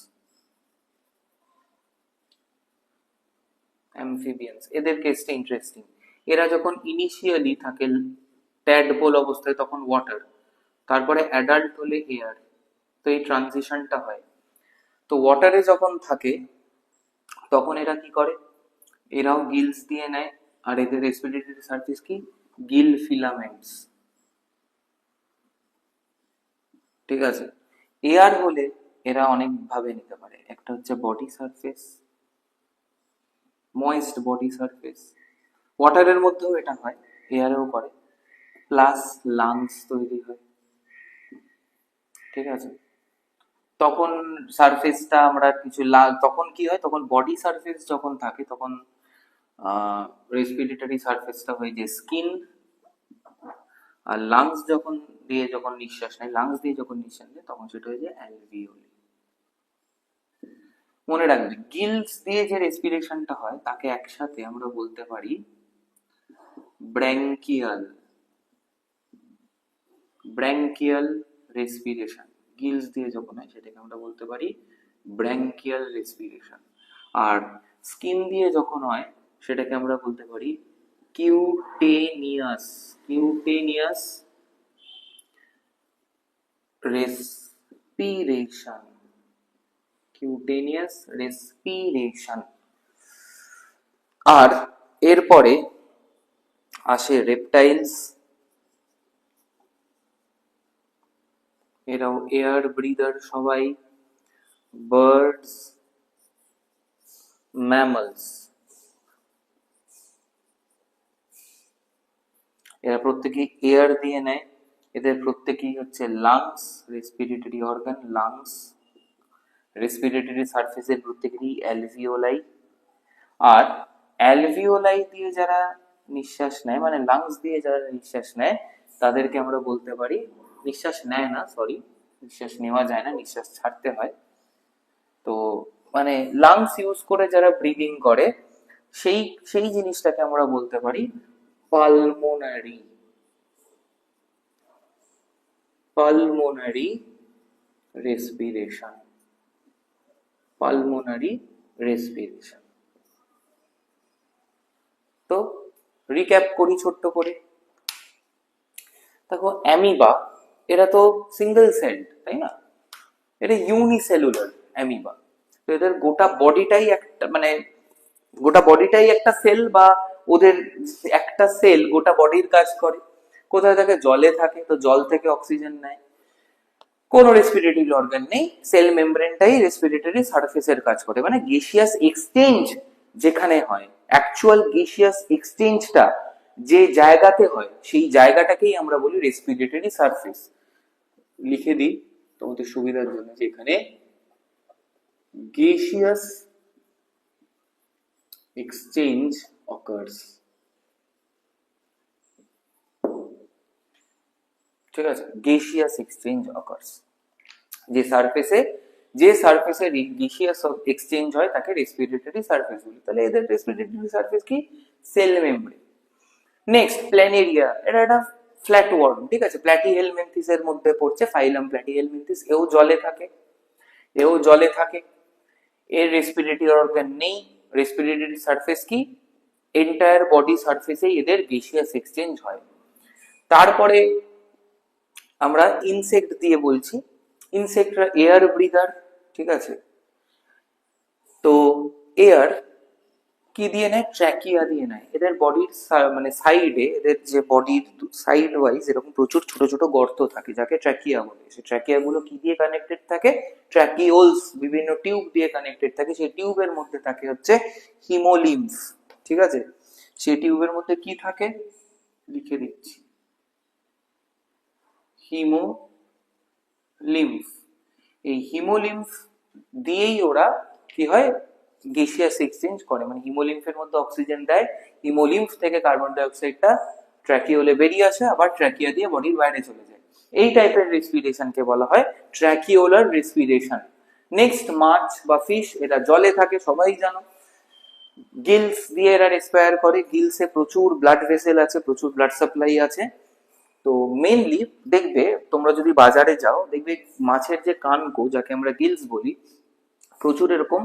অ্যামফিবিয়ান্স, এদের কেসটা ইন্টারেস্টিং। এরা যখন ইনিশিয়ালি থাকে ট্যাডপোল অবস্থায় তখন ওয়াটার, তারপরে অ্যাডাল্ট হলে এয়ার, তো এই ট্রানজিশনটা হয়। তো ওয়াটারে যখন থাকে তখন এরা কি করে? এরাও গিলস দিয়ে নেয়। আর এদের রেসপিরেটরি সারফেস কি? গিল ফিলামেন্টস। ঠিক আছে, এয়ার হলে এরা অনেক ভাবে নিতে পারে, একটা হচ্ছে body surface, moist body surface. ওয়াটারের মধ্যেও এটা হয়, এয়ারেও করে, প্লাস লাংস তৈরি হয়। ঠিক আছে, তখন সারফেসটা আমরা কিছু তখন কি হয়, তখন বডি সারফেস যখন থাকে তখন রেসপিরেটরি সারফেসটা হয়ে যায় স্কিন, আর লাংস যখন নিঃশ্বাস নেয়, লাংস দিয়ে যখন নিঃশ্বাস নেয় তখন সেটা হয়ে যায় অ্যালভিওলি। মনে রাখবে গিলস দিয়ে যে রেসপিরেশনটা হয় তাকে একসাথে আমরা বলতে পারি ব্র্যাঙ্কিয়াল, ব্র্যাঙ্কিয়াল রেসপিরেশন। গিলস দিয়ে যখন হয় সেটাকে আমরা বলতে পারি ব্র্যাঙ্কিয়াল রেসপিরেশন। আর স্কিন দিয়ে যখন হয় সেটাকে আমরা বলতে পারি cutaneous, cutaneous respiration, cutaneous respiration. আর এরপরে আসে রেপটাইলস, এরাও এয়ার ব্রিদার সবাই, বার্ডস, ম্যামলস, এরা প্রত্যেকেই এয়ার দিয়ে নেয়। এদের প্রত্যেকেই হচ্ছে lungs, respiratory organ lungs, respiratory সারফেসের প্রত্যেকেরই অ্যালভিওলাই। আর অ্যালভিওলাই দিয়ে যারা নিঃশ্বাস নেয়, মানে লাংস দিয়ে যারা নিঃশ্বাস নেয় তাদেরকে আমরা বলতে পারি, নিঃশ্বাস নেয় না, সরি, নিঃশ্বাস নেওয়া যায় না, নিঃশ্বাস ছাড়তে হয়। তো মানে লাংস ইউজ করে যারা ব্রিদিং করে সেই সেই জিনিসটাকে আমরা বলতে পারি pulmonary, pulmonary respiration, pulmonary respiration. তো রিক্যাপ করি ছোট্ট করে। দেখো অ্যামিবা এরা তো সিঙ্গেল সেল, তাই না, এটা ইউনিসেলুলার অ্যামিবা। তো এদের গোটা বডিটাই একটা, মানে গোটা বডিটাই একটা সেল, বা ওদের একটা সেল গোটা বডির কাজ করে। কোথায় থাকে, জলে থাকে, তো জল থেকে অক্সিজেন নেয়। কোনো রেসপিরেটরি অর্গান নেই, সেল মেমব্রেনটাই রেসপিরেটরি সারফেসের কাজ করে। মানে গ্যাসিয়াস এক্সচেঞ্জ যেখানে হয়, অ্যাকচুয়াল গ্যাসিয়াস এক্সচেঞ্জটা যে জায়গাতে হয় সেই জায়গাটাকেই আমরা বলি রেসপিরেটরি সারফেস। লিখে দিই তোমাদের সুবিধার জন্য যে এখানে gaseous exchange occurs, ঠিক আছে, gaseous exchange occurs। যে সারফেসে gaseous এক্সচেঞ্জ হয় তাকে রেসপিরেটরি সারফেস বলি। তাহলে এদের রেসপিরেটরি সারফেস কি, সেল মেমব্রেন। নেক্সট প্ল্যানেরিয়া, এটা একটা ফ্ল্যাট ওয়ার্ম, ঠিক আছে, প্ল্যাটিহেলমিনথিস এর মধ্যে পড়ছে, ফাইলাম প্ল্যাটিহেলমিনথিস। এও জলে থাকে, এও জলে থাকে। এর রেসপিরেটরি অর্গান নেই। রেসপিরেটরি সারফেস কি, এন্টায়ার বডি সারফেসে এদের গ্যাসিয়াস এক্সচেঞ্জ হয়। তারপরে আমরা ইনসেক্ট দিয়ে বলছি, ইনসেক্টরা এয়ার ব্রিদার, ঠিক আছে। তো এয়ার কি দিয়ে নেয়, ট্র্যাকিয়া দিয়ে নেয়। এদের বডির মানে সাইডে, এদের যে বডির সাইড ওয়াইজ এরকম প্রচুর ছোট ছোট গর্ত থাকে যাকে ট্র্যাকিয়া বলে। সেই ট্র্যাকিয়া গুলো কি দিয়ে কানেক্টেড থাকে, ট্র্যাকিওলস, বিভিন্ন টিউব দিয়ে কানেক্টেড থাকে। সেই টিউবের মধ্যে থাকে হচ্ছে হিমোলিম্ফ, ঠিক আছে। সেই টিউবের মধ্যে কি থাকে লিখে দিচ্ছি, হিমোলিম্ফ। এই হিমোলিম্ফ দিয়েই ওরা কি হয়, গ্যাসিয়াস এক্সচেঞ্জ করে। মানে হিমোলিম্ফের মধ্যে অক্সিজেন দেয়, হিমোলিম্ফ থেকে কার্বন ডাই অক্সাইডটা ট্র্যাকিওলে বেরিয়ে আসে, আবার ট্র্যাকিয়া দিয়ে বডির বাইরে চলে যায়। এই টাইপের রেসপিরেশনকে বলা হয় ট্র্যাকিওলার রেসপিরেশন। নেক্সট মাছ বা ফিশ, এরা জলে থাকে, সবাই জানো। গিলস দিয়ে এরা রেসপায়ার করে, গিলসে প্রচুর ব্লাড ভেসেল আছে, প্রচুর ব্লাড সাপ্লাই আছে। তো মেইনলি দেখবে তোমরা যদি বাজারে যাও, দেখবে মাছের যে কানকো যাকে আমরা গিলস বলি, প্রচুর এরকম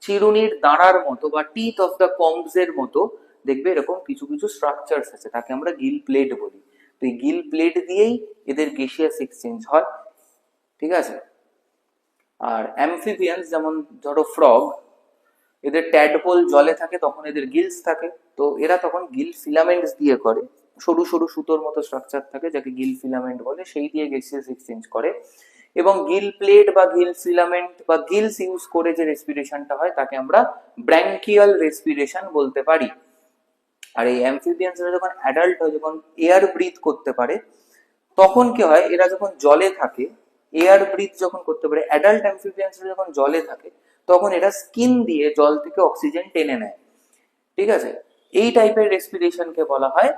চিরুনির দাঁড়ার মতো বা টিথ অফ দ্য কম্বস এর মতো দেখবে এরকম কিছু কিছু স্ট্রাকচারস আছে, তাকে আমরা গিল প্লেট বলি। তো এই গিল প্লেট দিয়েই এদের গ্যাসিয়াস এক্সচেঞ্জ হয়, ঠিক আছে। আর অ্যামফিবিয়ান্স যেমন ধরো ফ্রগ, এদের ট্যাডপোল জলে থাকে, তখন এদের গিলস থাকে। তো এরা তখন গিল ফিলামেন্টস দিয়ে করে, সরু সরু সুতোর মতো স্ট্রাকচার থাকে যাকে গিল ফিলামেন্ট বলে, সেই দিয়ে গ্যাসিয়াস এক্সচেঞ্জ করে। এবং গিল প্লেট বা গিল ফিলামেন্ট বা গিলস ইউজ করে যে রেসপিরেশনটা হয় তাকে আমরা ব্র্যাঙ্কিয়াল রেসপিরেশন বলতে পারি। আর এই অ্যামফিবিয়ানসরা যখন অ্যাডাল্ট হয়, যখন এয়ার ব্রিথ করতে পারে, তখন কি হয়, এরা যখন জলে থাকে এয়ার ব্রিথ যখন করতে পারে, অ্যাডাল্ট অ্যাম্ফিবিয়ান্সরা যখন জলে থাকে তখন এরা স্কিন দিয়ে জল থেকে অক্সিজেন টেনে নেয়, ঠিক আছে। এই টাইপের রেসপিরেশনকে বলা হয়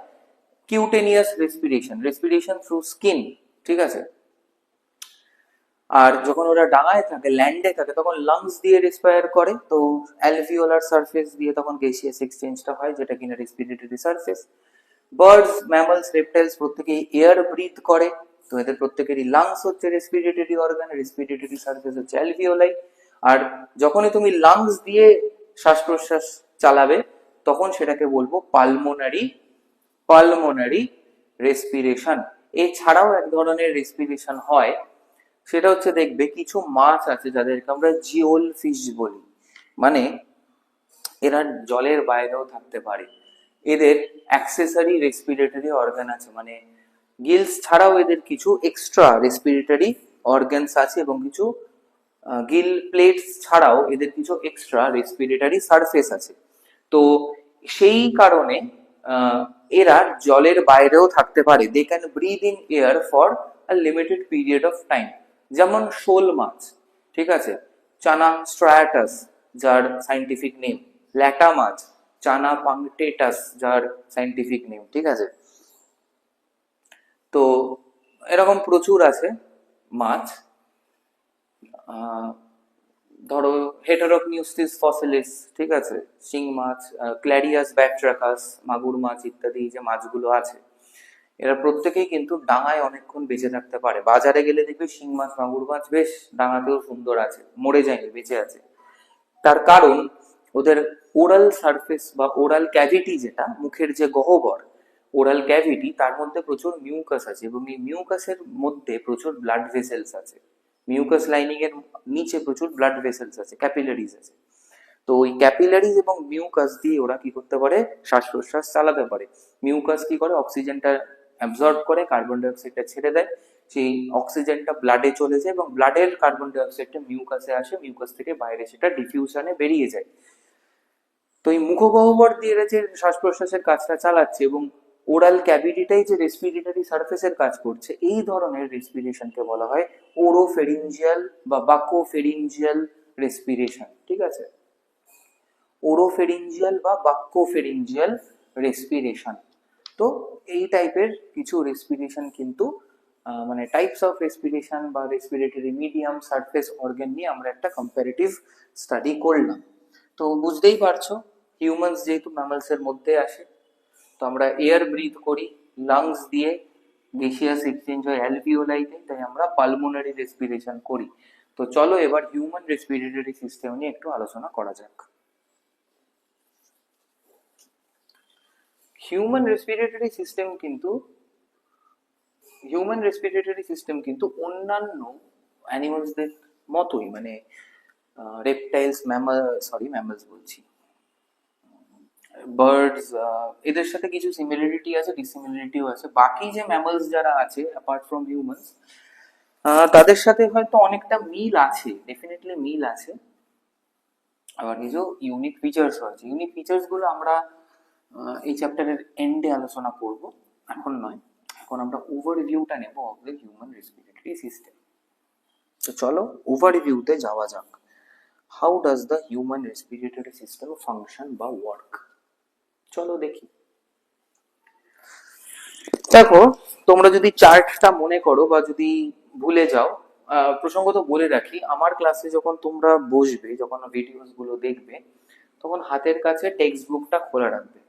cutaneous respiration, respiration through skin, ঠিক আছে। আর যখন ওরা ডাঙায় থাকে, ল্যান্ডে থাকে, তখন লাংস দিয়ে রেসপায়ার করে, তো অ্যালভিওলার সারফেস দিয়ে তখন গ্যাসিয়াস এক্সচেঞ্জটা হয়, যেটা কিনা respiratory surface. Birds, mammals, reptiles প্রত্যেকেই এয়ার ব্রিথ করে, তো এদের প্রত্যেকেরই লাংস হচ্ছে রেসপিরেটরি অর্গান, রেসপিরেটরি সারফেস হচ্ছে অ্যালভিওলাই। আর যখনই তুমি লাংস দিয়ে শ্বাস প্রশ্বাস চালাবে তখন সেটাকে বলবো পালমোনারি রেসপিরেশন। এছাড়াও এক ধরনের রেসপিরেশন হয়, সেটা হচ্ছে দেখবে কিছু মাছ আছে যাদেরকে আমরা জিওল ফিশ বলি, মানে এরা জলের বাইরেও থাকতে পারে, এদের অ্যাক্সেসরি রেসপিরেটরি অর্গান আছে, মানে গিলস ছাড়াও এদের কিছু এক্সট্রা রেসপিরেটরি অর্গানস আছে এবং কিছু গিল প্লেটস ছাড়াও এদের কিছু এক্সট্রা রেসপিরেটরি সারফেস আছে। তো সেই কারণে এরা জলের বাইরেও থাকতে পারে, they can breathe in air for a limited period of time. যেমন শোল মাছ, ঠিক আছে, চানা স্ট্রায়াটাস যার সাইন্টিফিক নেম, ল্যাটা মাছ চানা পাংটেটাস যার সাইন্টিফিক নেম, ঠিক আছে। তো এরকম প্রচুর আছে মাছ, ধরো হেটারোকনিউসিস ফসিলিস, ঠিক আছে, শিং মাছ, ক্ল্যারিয়াস ব্যাট্রাকাস, মাগুর মাছ ইত্যাদি যে মাছগুলো আছে, এরা প্রত্যেকেই কিন্তু ডাঙায় অনেকক্ষণ বেঁচে থাকতে পারে। বাজারে গেলে দেখবে শিং মাছ, মাগুর মাছ বেশ ডাঙাতেও সুন্দর আছে, মরে যায়নি, বেঁচে আছে। তার কারণ ওদের ওরাল সারফেস বা ওরাল ক্যাভিটি, যেটা মুখের যে গহ্বর, ওরাল ক্যাভিটি, তার মধ্যে প্রচুর মিউকাস আছে এবং এই মিউকাসের মধ্যে প্রচুর ব্লাড ভেসেলস আছে। মিউকাস লাইনিং এর নিচে প্রচুর ব্লাড ভেসেলস আছে, ক্যাপিলারিজ আছে। তো ওই ক্যাপিলারিজ এবং মিউকাস দিয়ে ওরা কি করতে পারে, শ্বাস প্রশ্বাস চালাতে পারে। মিউকাস কি করে, অক্সিজেনটা অ্যাবজর্ব করে, কার্বন ডাইঅক্সাইডটা ছেড়ে দেয়, সেই অক্সিজেনটা ব্লাডে চলে যায় এবং ব্লাডের কার্বন ডাইঅক্সাইডটা মিউকাসে আসে, মিউকাস থেকে বাইরে সেটা ডিফিউশনে বেরিয়ে যায়। তো এই মুখগহ্বর দিয়ে এরা যে শ্বাস প্রশ্বাসের কাজটা চালাচ্ছে এবং ওরাল ক্যাভিটিটাই যে রেসপিরেটরি সারফেসের কাজ করছে, এই ধরনের রেসপিরেশনকে বলা হয় ওরোফেরিঞ্জিয়াল বা বাকোফেরিঞ্জিয়াল রেসপিরেশন, ঠিক আছে। ওরোফেরিঞ্জিয়াল বা বাক্যোফেরিঞ্জিয়াল রেসপিরেশন। তো এই টাইপের কিছু রেসপিরেশন কিন্তু মানে টাইপস অফ রেসপিরেশন বা রেসপিরেটরি মিডিয়াম, সারফেস অর্গান নিয়ে আমরা একটা কম্পারেটিভ স্টাডি করলাম। তো বুঝতেই পারছো, হিউম্যানস যেহেতু ম্যামালস এর মধ্যে আসে, তো আমরা এয়ার ব্রিথ করি, লাংস দিয়ে গ্যাসিয়াস এক্সচেঞ্জ হয় অ্যালভিওলাইতে, তাই আমরা পালমোনারি রেসপিরেশন করি। তো চলো এবার হিউম্যান রেসপিরেটরি সিস্টেম নিয়ে একটু আলোচনা করা যাক। হিউম্যান রেসপিরেটরি সিস্টেম কিন্তু অন্যান্য অ্যানিমালসদের মতোই, মানে রেপটাইলস, ম্যামালস বলছি, বার্ডস, এদের সাথে কিছু সিমিলারিটি আছে, ডিসিমিলারিটিও আছে। বাকি যে ম্যামালস যারা আছে অ্যাপার্ট ফ্রম হিউম্যানস, তাদের সাথে হয়তো অনেকটা মিল আছে, ডেফিনেটলি মিল আছে, আবার কিছু ইউনিক ফিচার্স আছে। ইউনিক ফিচার্স গুলো আমরা এই চ্যাপ্টারের এন্ডে আলোচনা করব, এখন নয়। এখন আমরা ওভারভিউটা নেব of the human respiratory system. তো চলো ওভারভিউতে যাওয়া যাক। How does the human respiratory system function বা ওয়ার্ক? চলো দেখি। দেখো, তোমরা যদি চার্টটা মনে করো বা যদি ভুলে যাও, প্রসঙ্গত বলে রাখি, আমার ক্লাসে যখন তোমরা বসবে, যখন ভিডিওস গুলো দেখবে, তখন হাতের কাছে টেক্সট বুকটা খোলা রাখবে,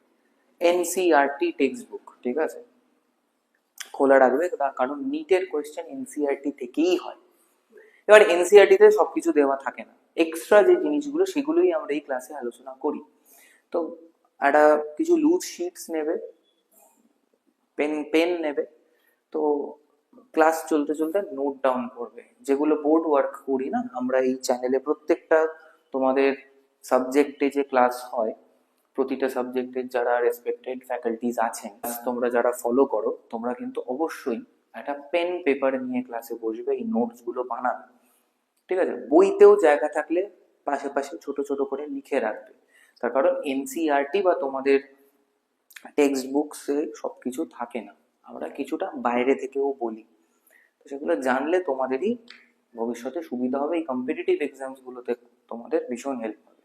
এনসিইআরটি টেক্সট বুক, ঠিক আছে, খোলা রাখবে, তার কারণ নিটের কোয়েশ্চেন এনসিইআরটি থেকেই হয়। এবার এনসিইআরটি তে সবকিছু দেওয়া থাকে না, এক্সট্রা যে জিনিসগুলো সেগুলোই আমরা এই ক্লাসে আলোচনা করি। তো একটা কিছু লুজ শিটস নেবে, পেন নেবে, তো ক্লাস চলতে চলতে নোট ডাউন করবে, যেগুলো বোর্ড ওয়ার্ক করি না আমরা এই চ্যানেলে, প্রত্যেকটা তোমাদের সাবজেক্টে যে ক্লাস হয়, প্রতিটা সাবজেক্টের যারা রেসপেক্টেড ফ্যাকাল্টিজ আছেন, তোমরা যারা ফলো করো, তোমরা কিন্তু অবশ্যই একটা পেন পেপার নিয়ে ক্লাসে বসবে, এই নোটস গুলো বানাবে, ঠিক আছে। বইতেও জায়গা থাকলে পাশে পাশে ছোট ছোট করে লিখে রাখবে, তার কারণ এনসিইআরটি বা তোমাদের টেক্সট বুকসে সবকিছু থাকে না, আমরা কিছুটা বাইরে থেকেও বলি, সেগুলো জানলে তোমাদেরই ভবিষ্যতে সুবিধা হবে, এই কম্পিটিটিভ এক্সামস গুলোতে তোমাদের ভীষণ হেল্প হবে।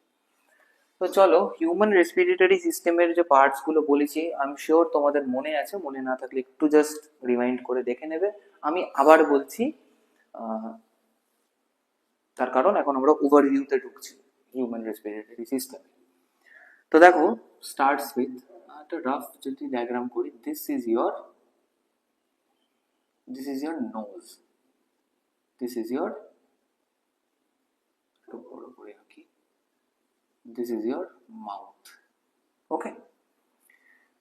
তো চলো, হিউম্যান রেসপিরেটরি সিস্টেমের যে পার্টস গুলো বলেছি, আই এম শিওর তোমাদের মনে আছে, মনে না থাকলে একটু জাস্ট রিমাইন্ড করে দেখে নেবে। আমি আবার বলছি, তার কারণ এখন আমরা ওভারভিউতে ঢুকছি হিউম্যান রেসপিরেটরি সিস্টেম। তো দেখো, স্টার্টস উইথ একটা রাফ যদি ডায়াগ্রাম করি, this is your nose, this is your, একটু বড় করে আঁকি, this is your mouth. Okay,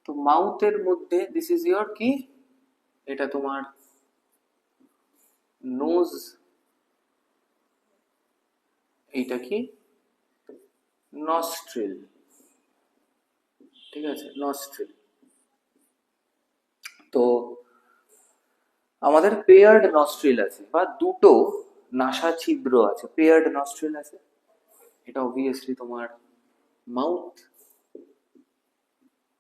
তো মাউথের মধ্যে দিস ইজ ইয়োর কি, এটা তোমার নোজ, এইটা কি নস্ট্রিল, ঠিক আছে, নস্ট্রিল। তো আমাদের পেয়ার্ড নস্ট্রিল আছে, বা দুটো নাসা ছিদ্র আছে, পেয়ার্ড নস্ট্রিল আছে। এটা অবভিয়াসলি তোমার মাউথ।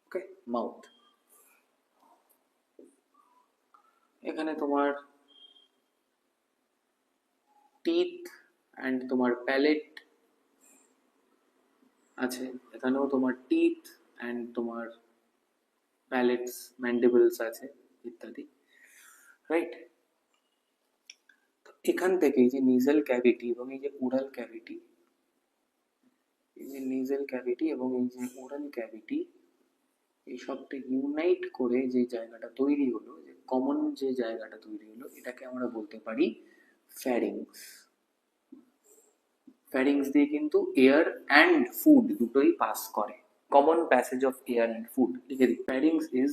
ওকে, মাউথ। এখানে তোমার টিথ অ্যান্ড তোমার প্যালেট আছে, এখানেও তোমার টিথ অ্যান্ড তোমার প্যালেটস, ম্যান্ডিবলস আছে ইত্যাদি, রাইট। এখান থেকে এই যে নিজেল ক্যাভিটি এবং এই যে ওরাল ক্যাভিটি, এই যে নিজেল ক্যাভিটি এবং এই যে ওরাল ক্যাভিটি, এই সবটা ইউনাইট করে যে জায়গাটা তৈরি হলো, যে কমন যে জায়গাটা তৈরি হলো, এটাকে আমরা বলতে পারি ফ্যারিংস। ফ্যারিংস দিয়ে কিন্তু এয়ার অ্যান্ড ফুড দুটোই পাস করে, common passage of air and food, লিখে দিই। ফ্যারিংস is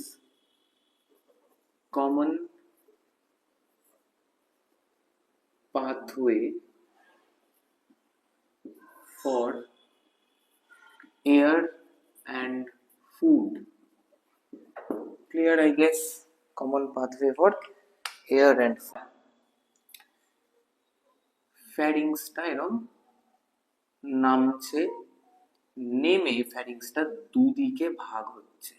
common pathway for air and food. Clear, I guess? Common pathway for air and food. ফ্যারিংসটা এরকম নামছে, নেমে ফ্যারিংসটা দুদিকে ভাগ হচ্ছে,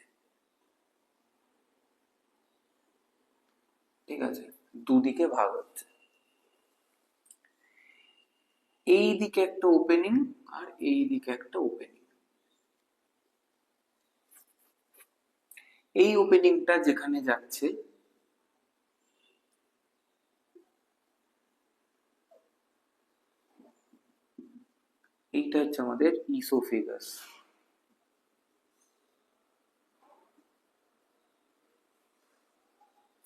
ঠিক আছে, দুদিকে ভাগ হচ্ছে। এই দিকে একটা ওপেনিং আর এই দিকে একটা ওপেনিং। এই ওপেনিংটা যেখানে যাচ্ছে, এইটা হচ্ছে আমাদের ইসোফেগাস।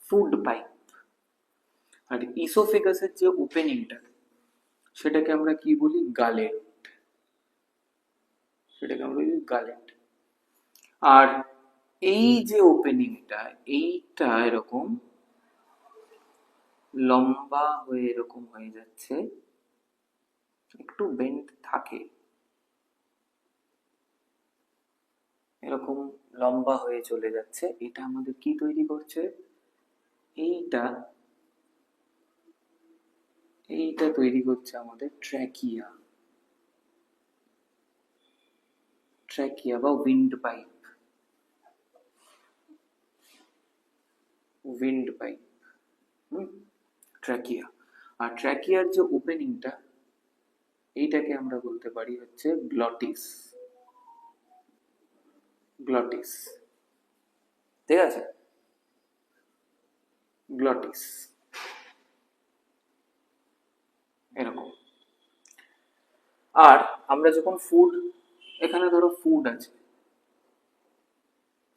Food pipe. আর ইসোফেগাসের যে ওপেনিংটা, সেটাকে আমরা কি বলি, গালেট। সেটাকে আমরা বলি গালেট। আর এই যে ওপেনিংটা, এইটা এরকম লম্বা হয়ে এরকম হয়ে যাচ্ছে, একটু বেন্ড থাকে, এরকম লম্বা হয়ে চলে যাচ্ছে। এটা আমাদের কি তৈরি করছে, এইটা এইটা তৈরি করছে আমাদের ট্র্যাকিয়া, ট্র্যাকিয়া বা wind pipe, wind pipe, trachea. আর ট্র্যাকিয়ার যে ওপেনিংটা, এইটাকে আমরা বলতে পারি হচ্ছে গ্লটিস, গ্লটিস, ঠিক আছে, গ্লটিস, এরকম। আর আমরা যখন ফুড, এখানে ধরো ফুড আছে,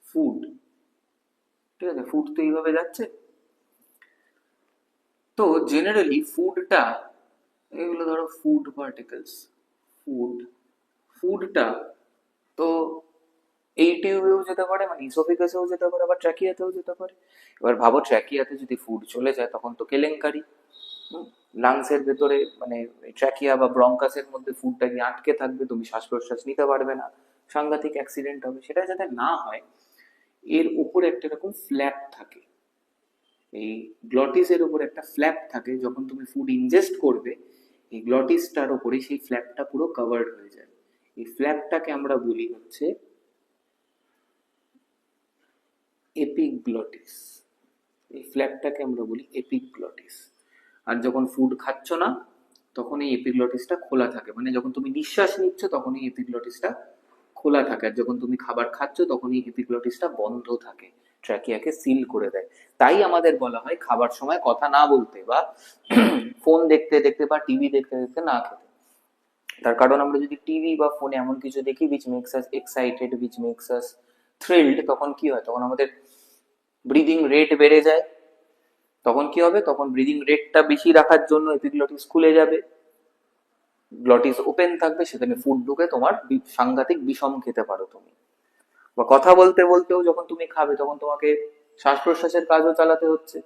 ফুড, ঠিক আছে, ফুড তো এইভাবে যাচ্ছে। তো জেনারেলি ফুডটা, এগুলো ধরো ফুড পার্টিকেলস, ফুডটা তো এই টিউবেও যেতে পারে, মানে ইসোফেগাসেও যেতে পারে, আবার ট্র্যাকিয়াতেও যেতে পারে। এবার ভাবো, ট্র্যাকিয়াতে যদি ফুড চলে যায় তখন তো কেলেঙ্কারি। লাংসের ভেতরে মানে ট্র্যাকিয়া বা ব্রঙ্কাসের মধ্যে ফুডটা গিয়ে আটকে থাকবে, তুমি শ্বাস প্রশ্বাস নিতে পারবে না, সাংঘাতিক অ্যাক্সিডেন্ট হবে। সেটা যাতে না হয়, এর উপরে একটা এরকম ফ্ল্যাপ থাকে, এই গ্লটিসের উপর একটা ফ্ল্যাপ থাকে। যখন তুমি ফুড ইনজেস্ট করবে, এই গ্লটিসটার উপরে সেই ফ্ল্যাপটা পুরো কভার্ড হয়ে যায়। এই ফ্ল্যাপটাকে আমরা বলি হচ্ছে এপিগ্লটিস। এই ফ্ল্যাপটাকে আমরা বলি এপিগ্লটিস। আর যখন ফুড খাচ্ছ না তখন এই এপিগ্লটিসটা খোলা থাকে, মানে যখন তুমি নিঃশ্বাস নিচ্ছ তখন এই এপিগ্লটিসটা খোলা থাকে, আর যখন তুমি খাবার খাচ্ছ তখন এই এপিগ্লটিসটা বন্ধ থাকে, ট্র্যাকিয়াকে সিল করে দেয়। তাই আমাদের বলা হয় খাবার সময় কথা না বলতে বা ফোন দেখতে দেখতে বা টিভি দেখতে দেখতে না খেতে। তার কারণ আমরা যদি টিভি বা ফোনে এমন কিছু দেখি which makes us excited, which makes us thrilled, তখন কি হয়, তখন আমাদের ব্রিদিং রেট বেড়ে যায়। তখন কি হবে, তখন ব্রিদিং রেটটা বেশি রাখার জন্য এপিগ্লটিস খুলে যাবে, গ্লটিস ওপেন থাকবে, সেখানে ফুড ঢুকে তোমার সাংঘাতিক বিষম খেতে পারো তুমি। বা কথা বলতে বলতেও যখন তুমি খাবে তখন তোমাকে শ্বাস প্রশ্বাসের কাজও চালাতে হচ্ছে,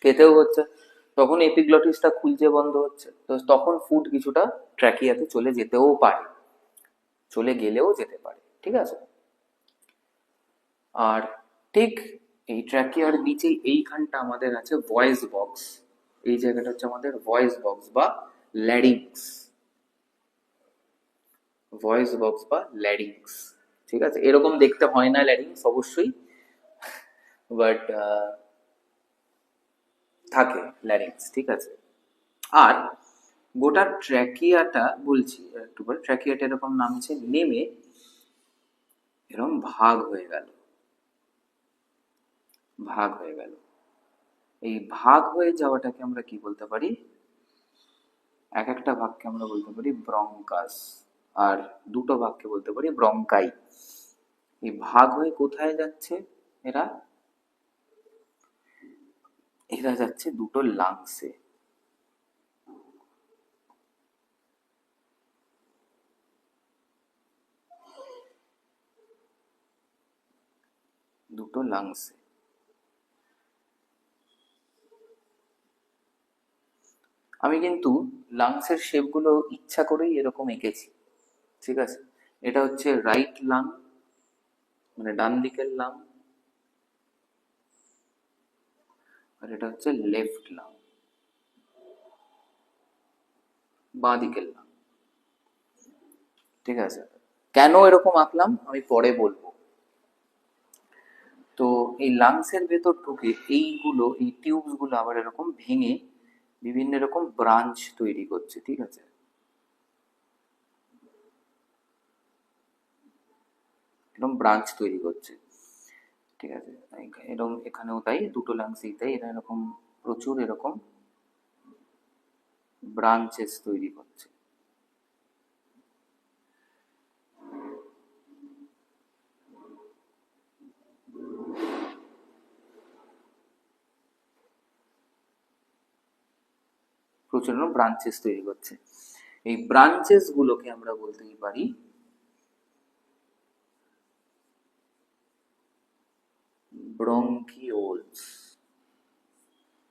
খেতেও হচ্ছে, তখন এপিগ্লটিসটা খুলছে বন্ধ হচ্ছে, তো তখন ফুড কিছুটা ট্র্যাকিয়াতে চলে যেতেও পারে, চলে গেলেও যেতে পারে, ঠিক আছে। আর ঠিক এই ট্র্যাকিয়ার নিচেই এইখানটা আমাদের আছে ভয়েস বক্স, এই জায়গাটা হচ্ছে আমাদের ভয়েস বক্স বা ল্যারিংস, ভয়েস বক্স বা ল্যারিংস, ঠিক আছে। এরকম দেখতে হয় না ল্যারিংস অবশ্যই, বাট থাকে ল্যারিংস, ঠিক আছে। আর গোটা ট্র্যাকিয়াটা বলছি একটু পরে, ট্র্যাকিয়াটা এরকম নামছে নেমে এরকম ভাগ হয়ে গেল, ভাগ হয়ে গেল। এই ভাগ হয়ে যাওয়াটাকে আমরা কি বলতে পারি, এক একটা ভাগকে আমরা বলতে পারি ব্রঙ্কাস, আর দুটো ভাগকে বলতে পারি ব্রঙ্কাই। এই ভাগ হয়ে কোথায় যাচ্ছে এরা, এরা যাচ্ছে দুটো লাংসে, দুটো লাংসে। আমি কিন্তু লাংসের শেপ গুলো ইচ্ছা করেই এরকম এঁকেছি, ঠিক আছে। এটা হচ্ছে রাইট লাং, মানে ডান দিকের লাং, আর এটা হচ্ছে লেফট লাং, বাঁ দিকের লাং, ঠিক আছে। কেন এরকম আঁকলাম আমি পরে বলবো। তো এই লাংসের ভেতর ঢুকে এইগুলো, এই টিউবস গুলো আবার এরকম ভেঙে বিভিন্ন রকম ব্রাঞ্চ তৈরি করছে, ঠিক আছে। এরকম ব্রাঞ্চ তৈরি করছে, ঠিক আছে। এরকম এখানেও তাই, দুটো লাংসেই তাই, এরা এরকম প্রচুর এরকম ব্রাঞ্চেস তৈরি করছে। প্রচুর ব্রাঞ্চেস তৈরি করছে। এই ব্রাঞ্চেস গুলোকে আমরা বলতেই পারি ব্রঙ্কিওলস,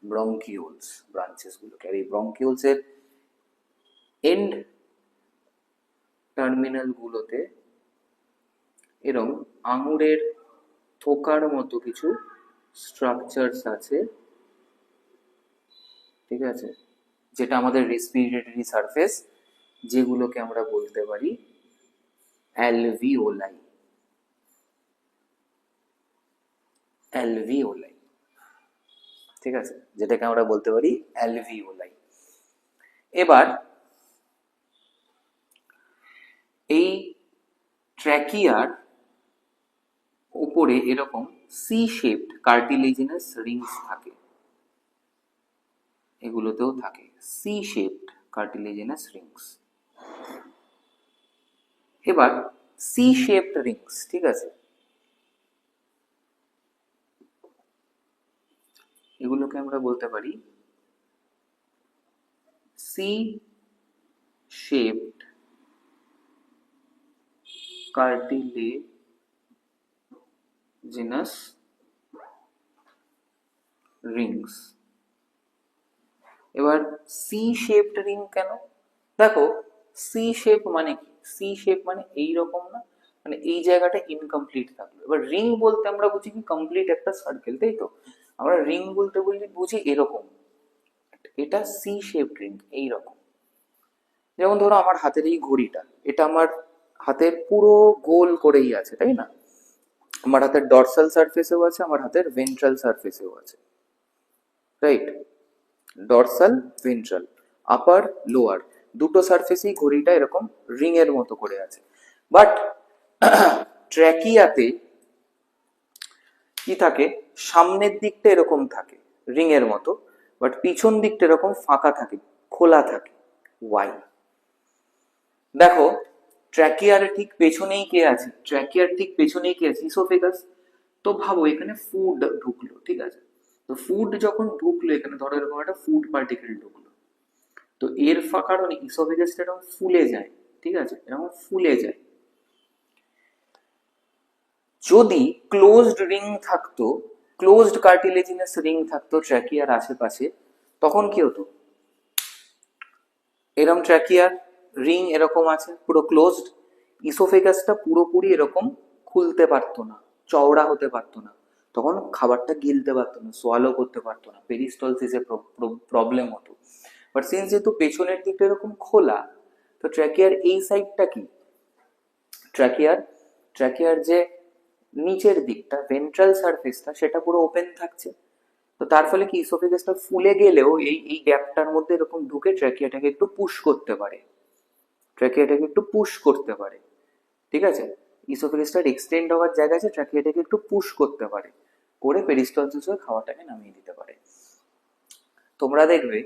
ব্রঙ্কিওলস ব্রাঞ্চেস গুলোকে। আর এই ব্রঙ্কিওলস এর এন্ড টার্মিনাল গুলোতে এরকম আঙুরের থোকার মতো কিছু স্ট্রাকচারস আছে, ঠিক আছে, যেটা আমাদের রেসপিরেটরি সারফেস, যেগুলোকে আমরা বলতে পারি অ্যালভিওলাই, অ্যালভিওলাই, ঠিক আছে, যেটাকে আমরা বলতে পারি অ্যালভিওলাই। এবার এই ট্র্যাকিয়ার উপরে এরকম সি শেপড কার্টিলেজিনাস রিংস থাকে, এগুলোতেও থাকে সি শেপড কার্টিলেজিনাস রিংস। এবার সি শেপড রিংস, ঠিক আছে, এগুলোকে আমরা বলতে পারি সি শেপড কার্টিলেজিনাস রিংস। এবার সি শেপড রিং কেন, দেখো সি শেপ মানে কি, সি শেপ মানে এইরকম না, মানে এই জায়গাটা ইনকমপ্লিট থাকলো। এবার রিং বলতে আমরা বুঝি কি কমপ্লিট একটা সার্কেল, তাই তো, আমরা রিং বলতে বুঝি এরকম, এটা সি শেপ রিং এইরকম। যেমন ধরো আমার হাতের এই ঘড়িটা, এটা আমার হাতের পুরো গোল করেই আছে, তাই না, আমার হাতের ডরসাল সারফেসেও আছে, আমার হাতের ভেন্ট্রাল সারফেসেও আছে, রাইট। ডরসাল, ভেন্ট্রাল, আপার, লোয়ার, দুটো সারফেসেই ঘড়িটা এরকম রিং এর মতো করে আছে। বাট ট্র্যাকিয়াতে কি থাকে, সামনের দিকটা এরকম থাকে রিং এর মতো, বাট পিছন দিকটা এরকম ফাঁকা থাকে, খোলা থাকে। ওয়াই? দেখো, ট্র্যাকিয়ার ঠিক পেছনেই কে আছে? ট্র্যাকিয়ার ঠিক পেছনেই কে আছে? ইসোফেগাস। তো ভাবো এখানে ফুড ঢুকলো, ঠিক আছে? তো ফুড যখন ঢুকলো এখানে, ধরো এরকম একটা ফুড পার্টিকেল ঢুকলো, তো এর কারণে ইসোফেগাসটা এরকম ফুলে যায়, ঠিক আছে? এরকম ফুলে যায়। যদি ক্লোজড রিং থাকতো, ক্লোজড কার্টিলেজিনাস রিং থাকতো ট্র্যাকিয়ার আশেপাশে, তখন কি হতো? এরকম ট্র্যাকিয়ার রিং এরকম আছে পুরো ক্লোজড, ইসোফেগাসটা পুরোপুরি এরকম খুলতে পারতো না, চওড়া হতে পারতো না, তখন খাবারটা গিলতে পারতো না, সোয়ালো করতে পারতো না, পেরিস্টলসিসে প্রবলেম হতো। বাট সিন্স যেহেতু পেছনের দিকটা এরকম খোলা, তো ট্র্যাকিয়ার এই সাইডটা কি, ট্র্যাকিয়ার ট্র্যাকিয়ার যে নিচের দিকটা ভেন্ট্রাল সারফেসটা সেটা পুরো ওপেন থাকছে। তো তার ফলে কি, ইসোফেগাসটা ফুলে গেলেও এই এই গ্যাপটার মধ্যে এরকম ঢুকে ট্র্যাকিয়াটাকে একটু পুশ করতে পারে, ট্র্যাকিয়াটাকে একটু পুশ করতে পারে, ঠিক আছে? ইসোফেগাসটার এক্সটেন্ড হওয়ার জায়গা আছে, ট্র্যাকিয়াটাকে একটু পুশ করতে পারে, করে পেরিস্টলসিস হয়ে খাওয়াটাকে নামিয়ে দিতে পারে। তোমরা দেখবে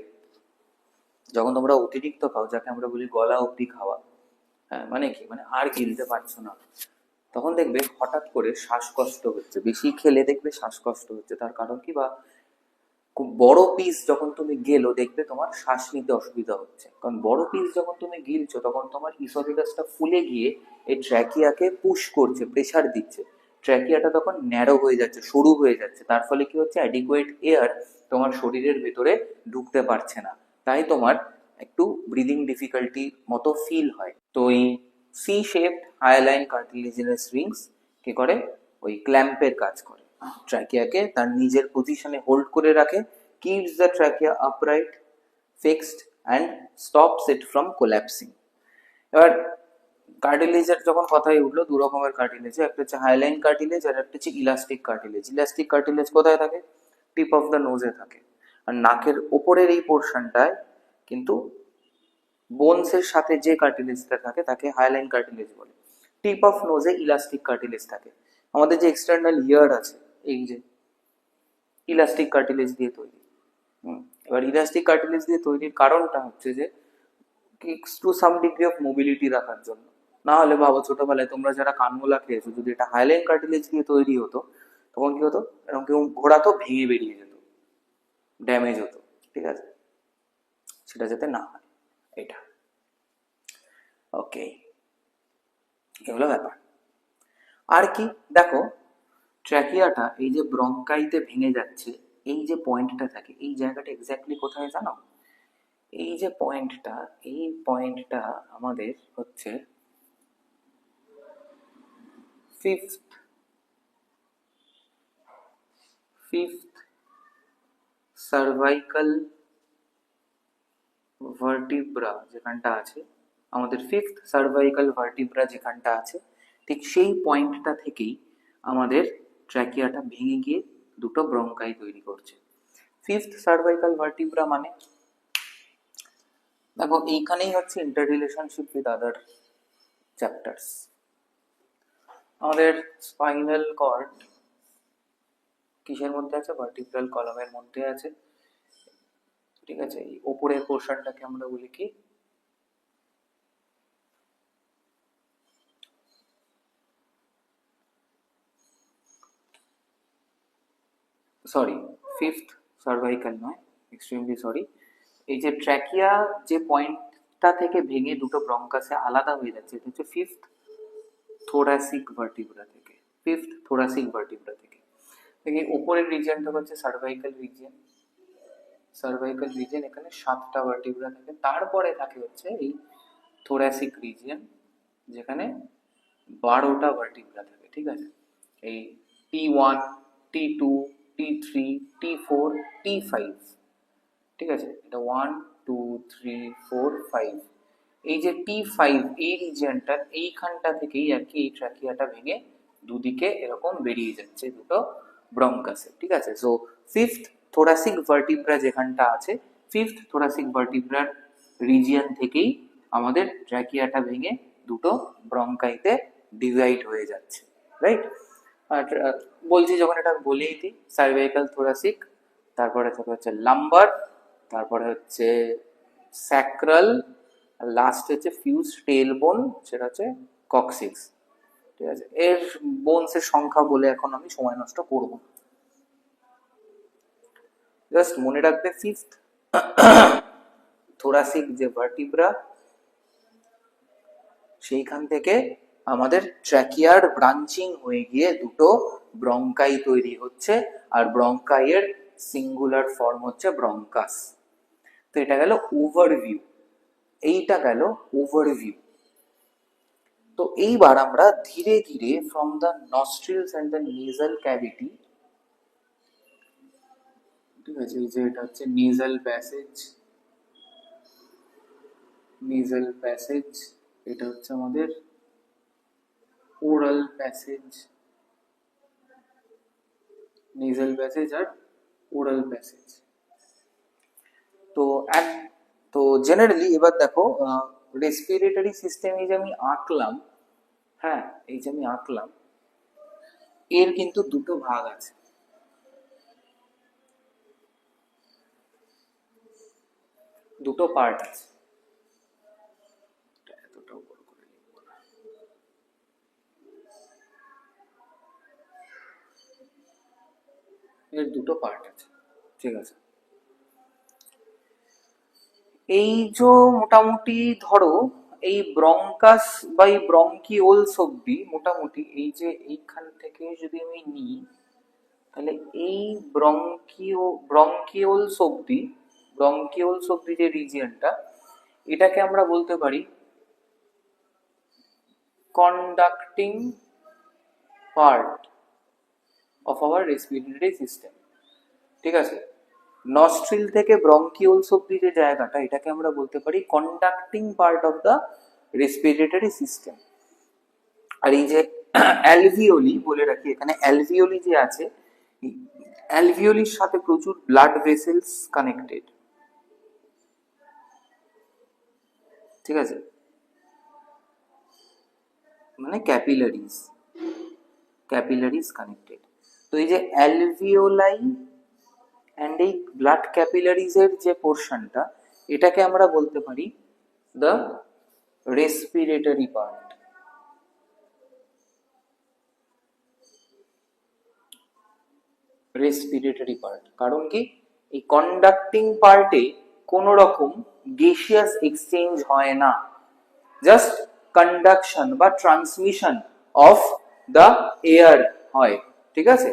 যখন তোমরা অতিরিক্ত খাও, যাকে আমরা বলি গলা অবধি খাওয়া, হ্যাঁ মানে কি, মানে আর গিলতে পারছো না, তখন দেখবে হঠাৎ করে শ্বাসকষ্ট হচ্ছে, বেশি খেলে দেখবে শ্বাসকষ্ট হচ্ছে। তার কারণ কি, বা খুব বড় পিস যখন তুমি গেলো দেখবে তোমার শ্বাস নিতে অসুবিধা হচ্ছে, কারণ বড় পিস যখন তুমি গিলছো তখন তোমার ইসোফেগাসটা ফুলে গিয়ে এই ট্র্যাকিয়াকে পুশ করছে, প্রেসার দিচ্ছে, ট্র্যাকিয়াটা তখন ন্যারো হয়ে যাচ্ছে, সরু হয়ে যাচ্ছে। তার ফলে কি হচ্ছে, অ্যাডিকুয়েট এয়ার তোমার শরীরের ভেতরে ঢুকতে পারছে না, তাই তোমার একটু ব্রিদিং ডিফিকাল্টি মতো ফিল হয়। তো এই C shaped hyaline cartilaginous rings কি করে, ওই ক্ল্যাম্পের কাজ করে, ট্র্যাকিয়াকে তার নিজের পজিশনে হোল্ড করে রাখে, keeps the trachea upright, fixed and stops it from collapsing. এবার কার্টিলেজের যখন কথাই উঠলো, দু রকমের কার্টিলেজ, একটা হচ্ছে হাইলাইন কার্টিলেজ আর একটা হচ্ছে ইলাস্টিক কার্টিলেজ। ইলাস্টিক কার্টিলেজ কোথায় থাকে? টিপ অফ দ্য নোজে থাকে, আর নাকের ওপরের এই পোর্শনটায় কিন্তু বোনসের সাথে যে কার্টিলেজটা থাকে তাকে হাইলাইন কার্টিলেজ বলে। টিপ অফ নোজে ইলাস্টিক কার্টিলেজ থাকে। আমাদের যে এক্সটার্নাল ইয়ার আছে, এই যে ইলাস্টিক কার্টিলেজ দিয়ে তৈরি। এবার ইলাস্টিক কার্টিলেজ দিয়ে তৈরির কারণটা হচ্ছে যে to some degree of mobility রাখার জন্য। না হলে ভাবো ছোটবেলায় তোমরা যারা কানমোলা খেয়েছো, যদি এটা হাইলাইন কার্টিলেজ দিয়ে তৈরি হতো তখন কি হতো, এরকম কেউ ঘোরাতো, ভেঙে বেরিয়ে যেত, ড্যামেজ হতো, ঠিক আছে? সেটা যাতে না হয়, এটা ওকে, এগুলো ব্যাপার। আর কি দেখো, ট্র্যাকিয়াটা এই যে ব্রঙ্কাইতে ভেঙে যাচ্ছে, এই যে পয়েন্টটা থাকে, এই জায়গাটা এক্স্যাক্টলি কোথায় জানো? এই যে পয়েন্টটা, এই পয়েন্টটা আমাদের হচ্ছে ফিফথ সার্ভাইকাল ভার্টিব্রা যেখানটা আছে, আমাদের ফিফথ সার্ভাইকাল ভার্টিব্রা যেখানটা আছে, ঠিক সেই পয়েন্টটা থেকেই আমাদের ট্র্যাকিয়াটা ভেঙে গিয়ে দুটো ব্রঙ্কাই তৈরি করছে। ফিফথ সার্ভাইকাল ভার্টিব্রা মানে, দেখো এইখানেই হচ্ছে inter relationship with other chapters. আমাদের স্পাইনাল কর্ড কিসের মধ্যে আছে? ভার্টিব্রাল কলামের মধ্যে আছে, ঠিক আছে? এই ওপরের পোর্শনটাকে আমরা বলি কি? সরি, ফিফথ সার্ভাইকাল নয়, এক্সট্রিমলি সরি। এই যে ট্র্যাকিয়া যে পয়েন্টটা থেকে ভেঙে দুটো ব্রঙ্কাসে আলাদা হয়ে যাচ্ছে, এটা হচ্ছে ফিফথ থোরাসিক ভার্টিব্রা থেকে, ফিফথ থোরাসিক ভার্টিব্রা থেকে। দেখি উপরের রিজিয়নটা হচ্ছে সার্ভাইকাল রিজিয়ন, সার্ভাইকাল রিজিয়ন, এখানে 7টা ভার্টিব্রা থাকে, তারপরে থাকে হচ্ছে এই থোরাসিক রিজিয়ন যেখানে 12টা ভার্টিব্রা থাকে, ঠিক আছে? এই T1, T2, T3, T4, T5, ঠিক আছে? এটা 1 2 3 4 5, এই যে T5 এই রিজিয়নটার এইখানটা থেকেই আর কি এই ট্র্যাকিয়াটা ভেঙে দুদিকে এরকম বেরিয়ে যাচ্ছে দুটো ব্রঙ্কাসে, ঠিক আছে? সো ফিফথ থোরাসিক ভার্টিব্রা যেখানটা আছে ফিফথ থোরাসিক ভার্টিব্রার রিজিয়ন থেকেই আমাদের ট্র্যাকিয়াটা ভেঙে দুটো ব্রঙ্কাইতে ডিভাইড হয়ে যাচ্ছে, রাইট? আর বলছি যখন এটা বলেই দিই, সার্ভাইকাল থোরাসিক, তারপরে হচ্ছে লাম্বার, তারপরে হচ্ছে স্যাক্রাল, লাস্ট হচ্ছে ফিউজ টেল বোন, সেটা হচ্ছে কক্সিক্স। ঠিক আছে, এর বোনসের সংখ্যা বলে এখন আমি সময় নষ্ট করব না, জাস্ট মনে রাখবে ফিফথ থোরাসিক যে ভার্টিব্রা, সেইখান থেকে আমাদের ট্র্যাকিয়ার ব্রাঞ্চিং হয়ে গিয়ে দুটো ব্রঙ্কাই তৈরি হচ্ছে, আর ব্রঙ্কাইয়ের সিঙ্গুলার ফর্ম হচ্ছে ব্রঙ্কাস। তো এটা গেল ওভারভিউ, এইটা গেল ওভারভিউ। তো এইবার আমরা ধীরে ধীরে from the nostrils and the nasal cavity, ঠিক আছে, এই যে এটা হচ্ছে নেজাল প্যাসেজ, নেজাল প্যাসেজ, এটা হচ্ছে আমাদের ওরাল প্যাসেজ, নেজাল প্যাসেজ আর ওরাল প্যাসেজ। তো তো জেনারেলি এবার দেখো রেসপিরেটরি সিস্টেম এই যে আমি আঁকলাম, হ্যাঁ এই যে আমি আঁকলাম, এর কিন্তু দুটো ভাগ আছে। দুটো পার্ট আছে, এতটাও বড় করে লিখবো না। এর দুটো পার্ট আছে, ঠিক আছে। এই যে মোটামুটি ধরো এই ব্রঙ্কাস বা এই ব্রঙ্কিওলস অব্দি, মোটামুটি এই যে এইখান থেকে যদি আমি নিই, তাহলে এই ব্রঙ্কিওলস অব্দি, ব্রঙ্কিওলস অব্দি যে রিজিয়নটা, এটাকে আমরা বলতে পারি conducting part of our respiratory system, ঠিক আছে। নস্ট্রিল থেকে ব্রঙ্কিওলস অব্দি যে জায়গাটা, এটাকে আমরা বলতে পারি conducting part of the respiratory system. আর এই যে অ্যালভিওলি বলে রাখি, এখানে অ্যালভিওলি যে আছে, অ্যালভিওলির সাথে প্রচুর ব্লাড ভেসেলস কানেক্টেড, ঠিক আছে, মানে ক্যাপিলারিজ, ক্যাপিলারিজ কানেক্টেড। তো এই যে অ্যালভিওলাই অ্যান্ড এই ব্লাড ক্যাপিলারিজ এর যে পোর্শনটা, এটাকে আমরা বলতে পারি the respiratory part. Respiratory part, কারণ কি এই কন্ডাক্টিং পার্টে কোনো রকম গ্যাসিয়াস এক্সচেঞ্জ হয় না, জাস্ট কন্ডাকশন বা ট্রান্সমিশন অফ দ্য এয়ার হয়, ঠিক আছে,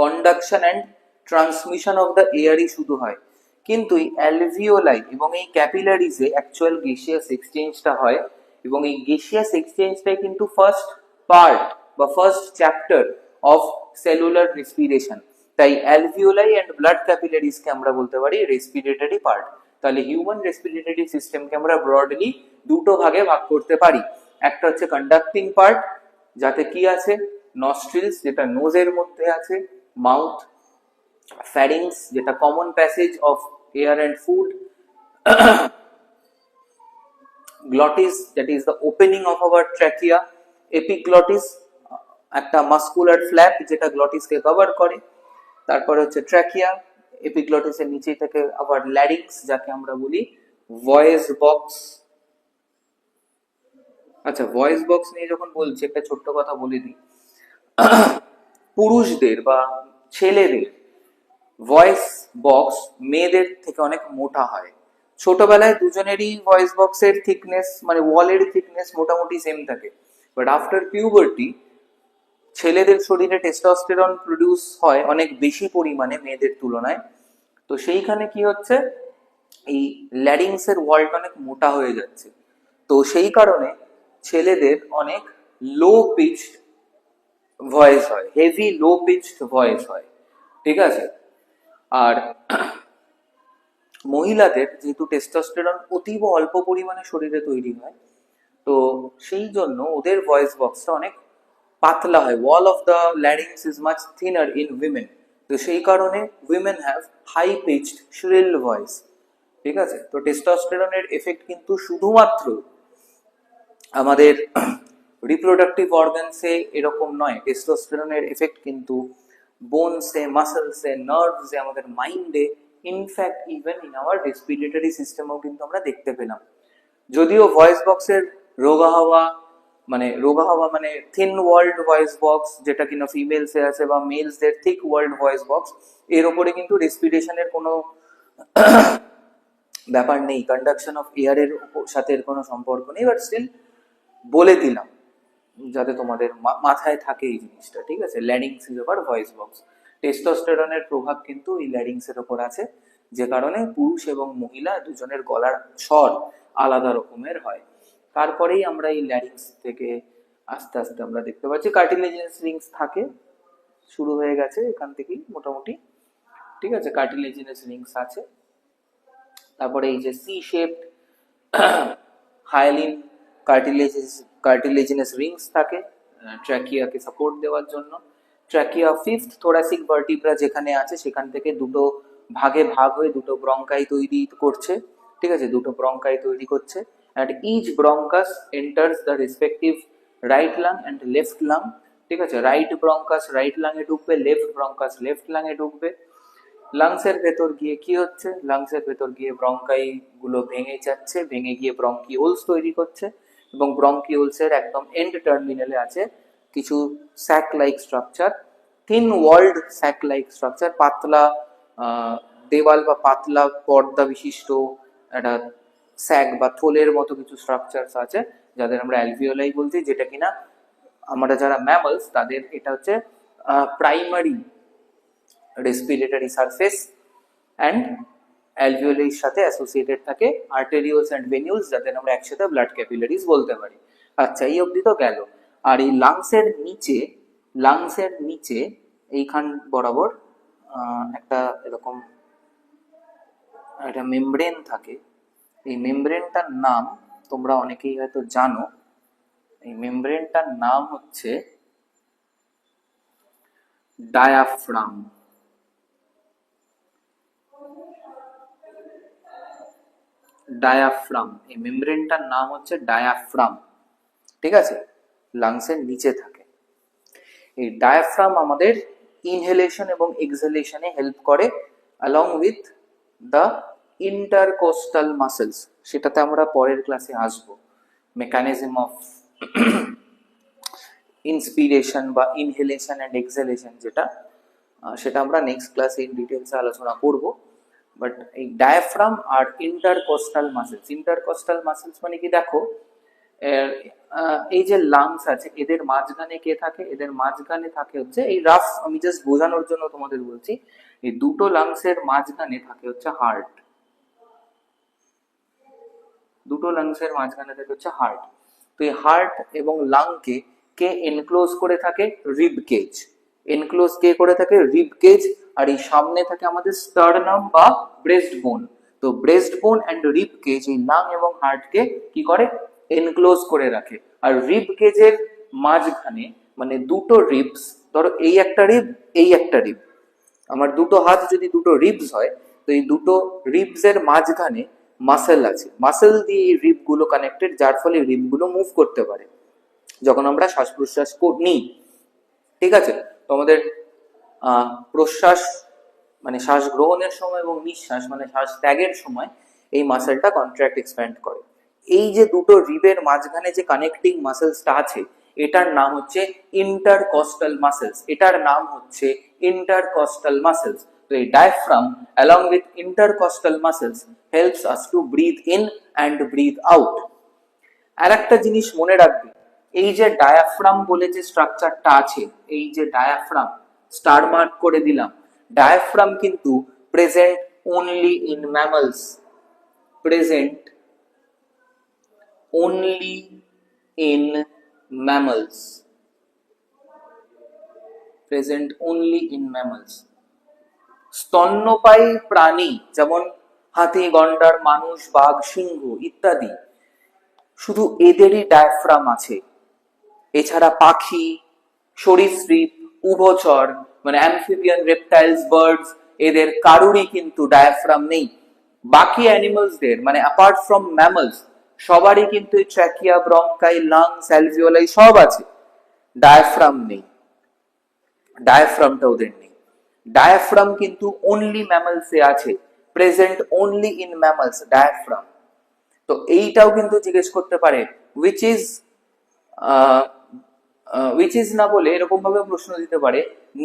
conduction and transmission of the এয়ারই শুধু হয়। কিন্তু এই অ্যালভিওলাই এবং এই ক্যাপিলারিজে অ্যাকচুয়াল গ্যাসিয়াস এক্সচেঞ্জটা হয়, এবং এই গ্যাসিয়াস এক্সচেঞ্জটাই কিন্তু ফার্স্ট পার্ট বা first chapter of cellular respiration. তাই অ্যালভিওলাই অ্যান্ড ব্লাড ক্যাপিলারিজকে আমরা বলতে পারি রেসপিরেটরি পার্ট। তাহলে হিউম্যান রেসপিরেটরি সিস্টেমকে আমরা ব্রডলি দুটো ভাগে ভাগ করতে পারি। একটা হচ্ছে কন্ডাক্টিং পার্ট, যাতে কি আছে, নস্ট্রিলস যেটা নোজের মধ্যে আছে, মাউথ, ফ্যারিংস যেটা common passage of air and food, glottis that is the opening of our trachea, epiglottis একটা মাস্কুলার ফ্ল্যাপ যেটা গ্লটিসকে কভার করে, তারপর হচ্ছে ট্র্যাকিয়া, এপিগ্লটিসের নিচে থেকে আবার ল্যারিংস যাকে আমরা বলি ভয়েস বক্স। আচ্ছা, ভয়েস বক্স নিয়ে যখন বলছি একটা ছোট্ট কথা বলে দিই, পুরুষদের বা ছেলেদের ভয়েস বক্স মেয়েদের থেকে অনেক মোটা হয়। ছোটবেলায় দুজনেরই ভয়েস বক্সের থিকনেস মানে ওয়ালের থিকনেস মোটামুটি সেম থাকে, বাট আফটার পিউবার্টি ছেলেদের শরীরে টেস্টোস্টেরন প্রডিউস হয় অনেক বেশি পরিমাণে মেয়েদের তুলনায়। তো সেইখানে কি হচ্ছে, এই ল্যারিংসের ওয়ালটা অনেক মোটা হয়ে যাচ্ছে। তো সেই কারণে ছেলেদের অনেক লো পিচড ভয়েস হয়, হেভি লো পিচড ভয়েস হয়, ঠিক আছে। আর মহিলাদের যেহেতু টেস্টোস্টেরন অতীব অল্প পরিমাণে শরীরে তৈরি হয়, তো সেই জন্য ওদের ভয়েস বক্সটা অনেক পাতলা হয়, wall of the larynx is much thinner in women. তো সেই কারণে women have high pitched shrill voice, ঠিক আছে? তো টেস্টোস্টেরনের এফেক্ট কিন্তু শুধুমাত্র আমাদের রিপ্রোডাক্টিভ অর্গানসে এরকম নয়, টেস্টোস্টেরনের এফেক্ট কিন্তু বোনসে, মাসেলসে, নার্ভসে, আমাদের মাইন্ডে, in fact even in our respiratory সিস্টেমেও কিন্তু আমরা দেখতে পেলাম। যদিও ভয়েস বক্সের রোগা হওয়া মানে থিন ওয়ার্ল্ড ভয়েস বক্স, যেটা কিনা ফিমেলসে আছে, বা মেলসদের থিক ওয়ার্ল্ড ভয়েস বক্স, এর ওপরে কিন্তু রেসপিরেশনের কোনো ব্যাপার নেই, কন্ডাকশন অফ এয়ারের সাথে এর কোনো সম্পর্ক নেই, বাট স্টিল বলে দিলাম যাতে তোমাদের মাথায় থাকে এই জিনিসটা, ঠিক আছে? Larynx is over voice box. টেস্টোস্টেরনের প্রভাব কিন্তু এই ল্যারিংসের ওপর আছে, যে কারণে পুরুষ এবং মহিলা দুজনের গলার স্বর আলাদা রকমের হয়। তারপরেই আমরা এই ল্যারিংস থেকে আস্তে আস্তে আমরা দেখতে পাচ্ছি কার্টিলেজিনাস রিংস থাকে, শুরু হয়ে গেছে এখান থেকেই মোটামুটি, ঠিক আছে? কার্টিলেজিনাস রিংস আছে। তারপরে এই যে C shaped hyaline cartilaginous rings থাকে ট্র্যাকিয়াকে সাপোর্ট দেওয়ার জন্য। ট্র্যাকিয়া ফিফথ থোরাসিক ভার্টিব্রা যেখানে আছে, সেখান থেকে দুটো ভাগে ভাগ হয়ে দুটো ব্রঙ্কাই তৈরি করছে, ঠিক আছে? দুটো ব্রঙ্কাই তৈরি করছে, and each bronchus enters the respective right lung and left lung, ঠিক আছে? রাইট ব্রঙ্কাস রাইট লাংয়ে ঢুকবে, লেফট ব্রঙ্কাস লেফট লাংয়ে ঢুকবে। লাংসের ভেতর গিয়ে কি হচ্ছে? লাংসের ভেতর গিয়ে ব্রঙ্কাই গুলো ভেঙে যাচ্ছে, ভেঙে গিয়ে ব্রঙ্কিওলস তৈরি করছে, এবং ব্রঙ্কিওলসের একদম এন্ড টার্মিনালে আছে কিছু sac like structure, thin walled sac like structure, পাতলা দেওয়াল বা পাতলা পর্দা বিশিষ্ট একটা স্যাক বা থলের মতো কিছু স্ট্রাকচারস আছে, যাদের আমরা অ্যালভিওলাই বলছি, যেটা কিনা আমরা যারা ম্যামলস তাদের এটা হচ্ছে প্রাইমারি রেসপিরেটরি সারফেস, অ্যান্ড অ্যালভিওলির সাথে অ্যাসোসিয়েটেড থাকে আর্টেরিওলস অ্যান্ড ভেনিউলস, যাদের আমরা একসাথে ব্লাড ক্যাপিলারিজ বলতে পারি। আচ্ছা, এই অবধি তো গেল। আর এই লাংসের নিচে এইখান বরাবর একটা এরকম একটা মেমব্রেন থাকে। এই মেমব্রেনটার নাম তোমরা অনেকেই হয়তো জানো। এই মেমব্রেনটার নাম হচ্ছে ডায়াফ্রাম। ডায়াফ্রাম, এই মেমব্রেনটার নাম হচ্ছে ডায়াফ্রাম, ঠিক আছে? লাংসের নিচে থাকে। এই ডায়াফ্রাম আমাদের ইনহেলেশন এবং এক্সহেলেশনে হেল্প করে, along with the intercostal muscles, সেটাতে আমরা পরের ক্লাসে আসবো। মেকানিজম অফ ইন্সপিরেশন বা ইনহেলেশন অ্যান্ড এক্সহেলেশন, সেটা আমরা নেক্সট ক্লাসে ইন ডিটেলসে আলোচনা করব। বাট এই ডায়াফ্রাম আর ইন্টারকোস্টাল মাসেলস মানে কি দেখো, এই যে লাংস আছে এদের মাঝখানে কে থাকে? এদের মাঝখানে থাকে হচ্ছে এই রাফ, আমি জাস্ট বোঝানোর জন্য তোমাদের বলছি, এই দুটো লাংসের মাঝখানে থাকে হচ্ছে হার্ট। দুটো লাংসের মাঝখানে থাকে হচ্ছে হার্ট। তো এই হার্ট এবং লাংকে কে এনক্লোজ করে থাকে? Rib cage. এনক্লোজ কে করে থাকে? Rib cage. আর এই সামনে থাকে আমাদের স্টারনাম বা ব্রেস্ট বোন। তো ব্রেস্ট বোন অ্যান্ড রিব কেজ এই লাং এবং হার্টকে কি করে? এনক্লোজ করে রাখে। আর রিব কেজের মাঝখানে মানে দুটো রিবস, ধরো এই একটা রিব, এই একটা রিব, আমার দুটো হাত যদি দুটো রিবস হয়, তো এই দুটো রিবস এর মাঝখানে মাসেল আছে, মাসেল দিয়ে এই রিব গুলো কানেক্টেড, যার ফলে রিব গুলো মুভ করতে পারে যখন আমরা শ্বাস প্রশ্বাস নিই, ঠিক আছে? তো আমাদের প্রশ্বাস মানে শ্বাস গ্রহণের সময় এবং নিঃশ্বাস মানে শ্বাস ত্যাগের সময় এই মাসেলটা কন্ট্রাক্ট এক্সপ্যান্ড করে। এই যে দুটো রিবের মাঝখানে যে কানেক্টিং মাসেলসটা আছে, এটার নাম হচ্ছে ইন্টারকস্টাল মাসেলস। এটার নাম হচ্ছে ইন্টারকস্টাল মাসেলস। তো এই diaphragm along with intercostal muscles helps us to breathe in and breathe out. আর একটা জিনিস মনে রাখবে, এই যে ডায়াফ্রাম বলে যে স্ট্রাকচারটা আছে, এই যে ডায়াফ্রাম স্টার মার্ক করে দিলাম, ডায়াফ্রাম কিন্তু present only in mammals, present only in mammals, present only in mammals. স্তন্যপায়ী প্রাণী যেমন হাতি, গন্ডার, মানুষ, বাঘ, সিংহ ইত্যাদি, শুধু এদেরই ডায়াফ্রাম আছে। এছাড়া পাখি, সরীসৃপ, উভচর মানে অ্যামফিবিয়ান, রেপটাইলস, বার্ডস, এদের কারুরই কিন্তু ডায়াফ্রাম নেই। বাকি অ্যানিমালসদের মানে অ্যাপার্ট ফ্রম ম্যামলস সবারই কিন্তু ট্র্যাকিয়া, ব্রঙ্কাই, লাংস, অ্যালভিওলাই সব আছে, ডায়াফ্রাম নেই, ডায়াফ্রামটা ওদের নেই। ডায়াফ্রাম কিন্তু অনলি ম্যামলসে আছে, present only in mammals diaphragm. তো এইটাও কিন্তু জিজ্ঞেস করতে পারে উইচ ইজ না বলে এরকম ভাবে প্রশ্ন দিতে পারে,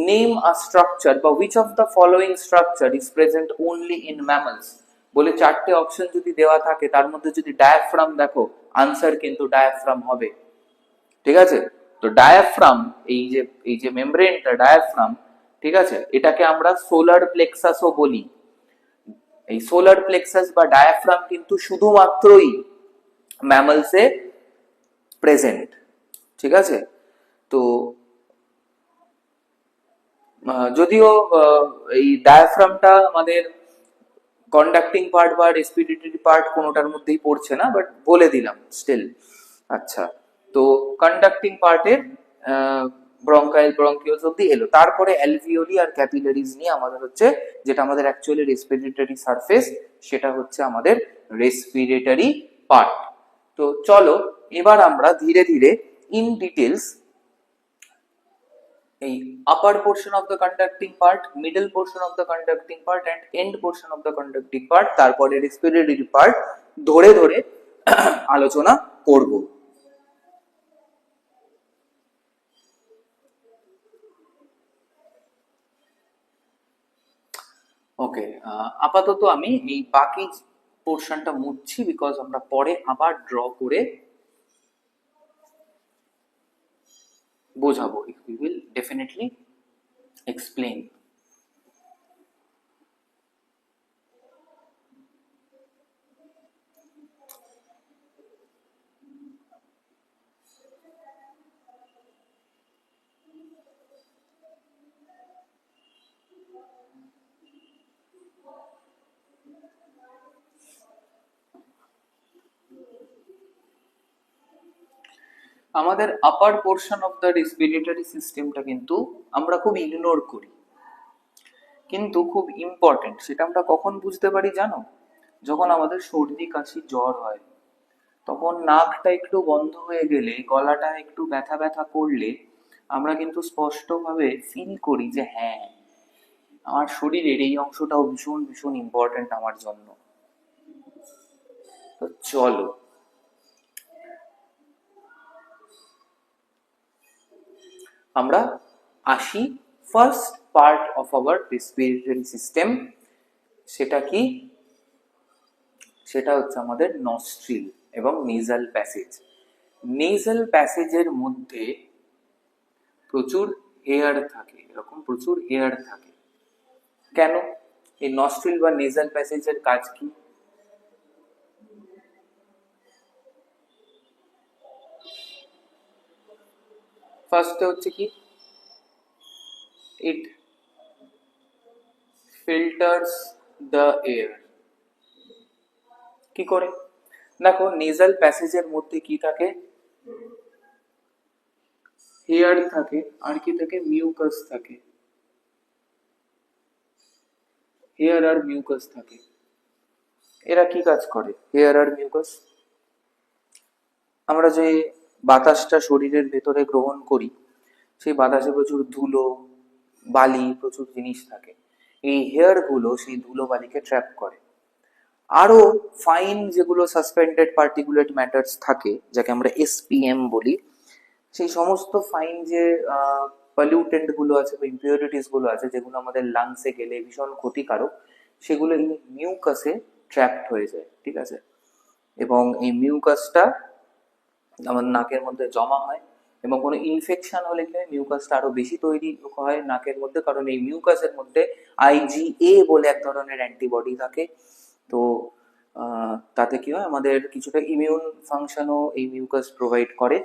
নেম আ স্ট্রাকচার বা which of the following structure is present only in mammals, বলে চারটে অপশন যদি দেওয়া থাকে তার মধ্যে যদি ডায়াফ্রাম দেখো, আনসার কিন্তু ডায়াফ্রাম হবে। ঠিক আছে, তো ডায়াফ্রাম এই যে মেমব্রেনটা ডায়াফ্রাম, ঠিক আছে, এটাকে আমরা সোলার প্লেক্সাসও বলি। এই সোলার প্লেক্সাস বা ডায়াফ্রাম কিন্তু শুধুমাত্রই ম্যামলসে প্রেজেন্ট। ঠিক আছে, তো যদিও এই ডায়াফ্রামটা আমাদের কন্ডাক্টিং পার্ট বা রেসপিরেটরি পার্ট কোনোটার মধ্যেই পড়ছে না, বাট বলে দিলাম স্টিল। আচ্ছা, তো কন্ডাক্টিং পার্টের ব্রঙ্কাইল ব্রঙ্কিওলস অব্দি এলো, তারপরে অ্যালভিওলি আর ক্যাপিলারিজ নিয়ে আমাদের হচ্ছে, যেটা আমাদের অ্যাকচুয়ালি রেসপিরেটরি সারফেস, সেটা হচ্ছে আমাদের রেসপিরেটরি পার্ট। তো চলো এবার আমরা ধীরে ধীরে ইন ডিটেলস এই upper portion of the conducting part, middle portion of the conducting part and end portion of the conducting part, তারপরে রেসপিরেটরি পার্ট ধরে ধরে আলোচনা করব। ওকে, আপাতত আমি এই বাকি পোর্শনটা মুছছি, বিকজ আমরা পরে আবার ড্র করে বোঝাবো। We will definitely explain. আমাদের আপার পোর্শন অফ দ্য রেসপিরেটরি সিস্টেমটা কিন্তু আমরা খুব ইগনোর করি, কিন্তু খুব ইম্পর্টেন্ট। সেটা আমরা কখন বুঝতে পারি জানো? যখন আমাদের সর্দি কাশি জ্বর হয়, তখন নাকটা একটু বন্ধ হয়ে গেলে, গলাটা একটু ব্যথা ব্যথা করলে আমরা কিন্তু স্পষ্টভাবে ফিল করি যে হ্যাঁ, আমার শরীরের এই অংশটাও ভীষণ ভীষণ ইম্পর্টেন্ট আমার জন্য। তো চলো আমরা আসি first part of our respiratory system. সেটা কি? সেটা হচ্ছে আমাদের নস্ট্রিল এবং নেজাল প্যাসেজ। নেজাল প্যাসেজের মধ্যে প্রচুর হেয়ার থাকে, এরকম প্রচুর হেয়ার থাকে। কেন? এই নস্ট্রিল বা নেজাল প্যাসেজের কাজ কি? ফার্স্টে হচ্ছে কি, ইট ফিল্টার্স দ্য এয়ার। কি করে? দেখো, নেজাল প্যাসেজের মধ্যে কি থাকে? হেয়ার থাকে, আর কি থাকে? মিউকাস থাকে। হেয়ার আর মিউকাস থাকে। এরা কি কাজ করে, হেয়ার আর মিউকাস? আমরা যে বাতাসটা শরীরের ভেতরে গ্রহণ করি, সেই বাতাসে প্রচুর ধুলো বালি প্রচুর জিনিস থাকে। এই হেয়ার গুলো সেই ধুলো বালিকে ট্র্যাপ করে। আরো ফাইন যেগুলো সাসপেন্ডেড পার্টিকুলেট ম্যাটারস থাকে, যাকে আমরা এসপিএম বলি, সেই সমস্ত ফাইন যে পলিউটেন্ট গুলো আছে বা ইম্পিউরিটিস গুলো আছে, যেগুলো আমাদের লাংসে গেলে ভীষণ ক্ষতিকারক, সেগুলো এই মিউকাসে ট্র্যাপড হয়ে যায়। ঠিক আছে, এবং এই মিউকাসটা আমাদের নাকের মধ্যে জমা হয়, এবং কোনো ইনফেকশন হলে কি হয়, মিউকাসটা আরো বেশি তৈরি হয় নাকের মধ্যে, কারণ এই মিউকাসের মধ্যে আইজিএ বলে এক ধরনের অ্যান্টিবডি থাকে। তো তাতে কি হয়, আমাদের কিছুটা ইমিউন ফাংশনও এই মিউকাস প্রোভাইড করে,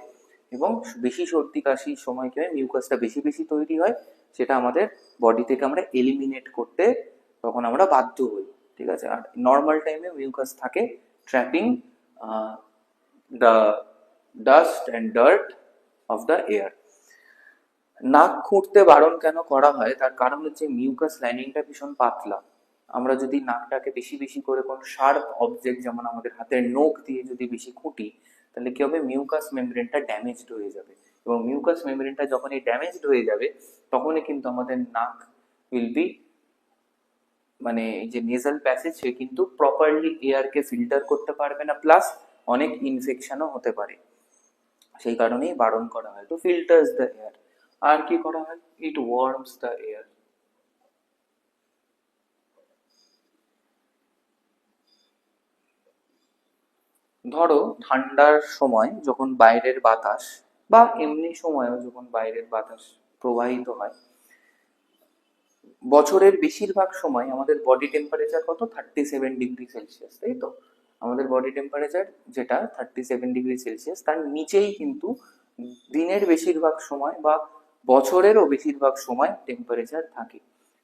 এবং বেশি সর্দি কাশির সময় কি হয়, মিউকাসটা বেশি বেশি তৈরি হয়, সেটা আমাদের বডি থেকে আমরা এলিমিনেট করতে তখন আমরা বাধ্য হই। ঠিক আছে, আর নর্মাল টাইমে মিউকাস থাকে trapping the dust and dirt of the air. নাক খুঁটতে বারণ কেন করা হয়, তার কারণ হচ্ছে মিউকাস লাইনিংটা ভীষণ পাতলা, আমরা যদি নাকটাকে বেশি বেশি করে কোন শার্প অবজেক্ট যেমন আমাদের হাতের নখ দিয়ে যদি বেশি খুঁটি, তাহলে কি হবে, মিউকাস মেমব্রেনটা ড্যামেজড হয়ে যাবে, এবং মিউকাস মেমব্রেনটা যখনই ড্যামেজড হয়ে যাবে তখনই কিন্তু আমাদের নাক উইল বি, মানে এই যে নেজাল প্যাসেজ সে কিন্তু প্রপারলি এয়ারকে ফিল্টার করতে পারবে না, প্লাস অনেক ইনফেকশনও হতে পারে। সেই কারণেই বারণ করা হয়। তো ফিল্টার্স দ্য এয়ার। আর কি করা হয়, ইট ওয়ার্মস দ্য এয়ার। ধরো ঠান্ডার সময় যখন বাইরের বাতাস, বা এমনি সময়ও যখন বাইরের বাতাস প্রবাহিত হয়, বছরের বেশিরভাগ সময় আমাদের বডি টেম্পারেচার কত, 37 ডিগ্রি সেলসিয়াস, তাই তো? আমাদের বডি টেম্পারেচার যেটা 37 ডিগ্রি সেলসিয়াস, তার নিচেই কিন্তু দিনের বেশিরভাগ সময় বা বছরেরও বেশিরভাগ সময় টেম্পারেচার থাকে।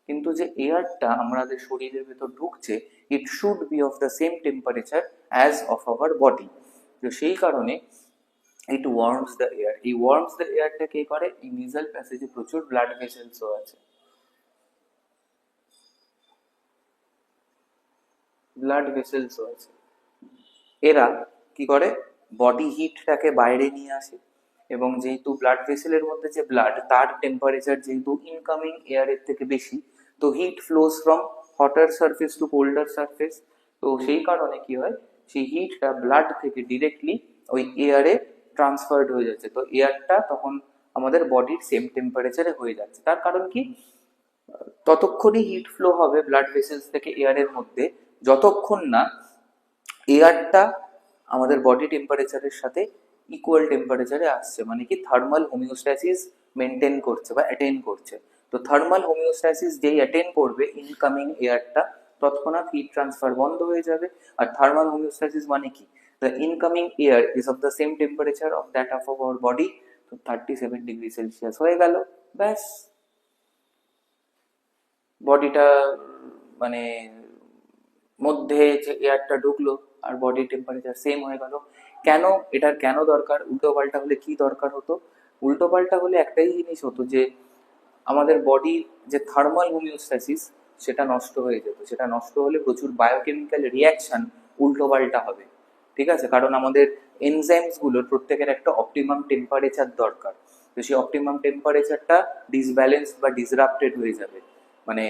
কিন্তু যে এয়ারটা আমাদের শরীরের ভেতর ঢুকছে, it should be of the same temperature as of our body. তো সেই কারণে ইট ওয়ার্মস দ্য এয়ার। এই ওয়ার্মস দ্য এয়ারটা কে করে, এই নিজাল প্যাসেজে প্রচুর ব্লাড ভেসেলসও আছে। ব্লাড ভেসেলসও আছে। এরা কি করে, বডি হিটটাকে বাইরে নিয়ে আসে, এবং যেহেতু ব্লাড ভেসেলের মধ্যে যে ব্লাড, তার টেম্পারেচার যেহেতু ইনকামিং এয়ারের থেকে বেশি, তো heat flows from hotter surface to colder surface. তো সেই কারণে কি হয়, সেই হিটটা ব্লাড থেকে ডিরেক্টলি ওই এয়ারে ট্রান্সফার্ড হয়ে যাচ্ছে। তো এয়ারটা তখন আমাদের বডির সেম টেম্পারেচারে হয়ে যাচ্ছে। তার কারণ কি, ততক্ষণই হিট ফ্লো হবে ব্লাড ভেসেলস থেকে এয়ারের মধ্যে যতক্ষণ না এয়ারটা আমাদের বডি টেম্পারেচারের সাথে ইকুয়াল টেম্পারেচারে আসছে, মানে কি থার্মাল হোমিওস্ট্যাসিস মেনটেন করছে বা অ্যাটেন করছে। তো থার্মাল হোমিওস্ট্যাসিস যেই অ্যাটেন করবে ইনকামিং এয়ারটা, তৎক্ষণাৎ হিট ট্রান্সফার বন্ধ হয়ে যাবে। আর থার্মাল হোমিওস্ট্যাসিস মানে কি, the incoming air is of the same temperature of that of our body. তো 37 ডিগ্রি সেলসিয়াস হয়ে গেল, ব্যাস। বডিটা মানে মধ্যে যে এয়ারটা ঢুকলো আর বডি টেম্পারেচার সেম হয়ে গেল। কেন, এটার কেন দরকার? উল্টো পাল্টা হলে কি দরকার হতো? উল্টো পাল্টা হলে একটাই জিনিস হতো, যে আমাদের বডির যে থার্মাল হোমিওস্ট্যাসিস সেটা নষ্ট হয়ে যেত। সেটা নষ্ট হলে প্রচুর বায়োকেমিক্যাল রিয়াকশন উল্টো পাল্টা হবে, ঠিক আছে? কারণ আমাদের এনজাইমস গুলোর প্রত্যেকের একটা অপটিমাম টেম্পারেচার দরকার। তো সেই অপটিমাম টেম্পারেচারটা ডিসব্যালেন্স বা ডিসরাপ্টেড হয়ে যাবে, মানে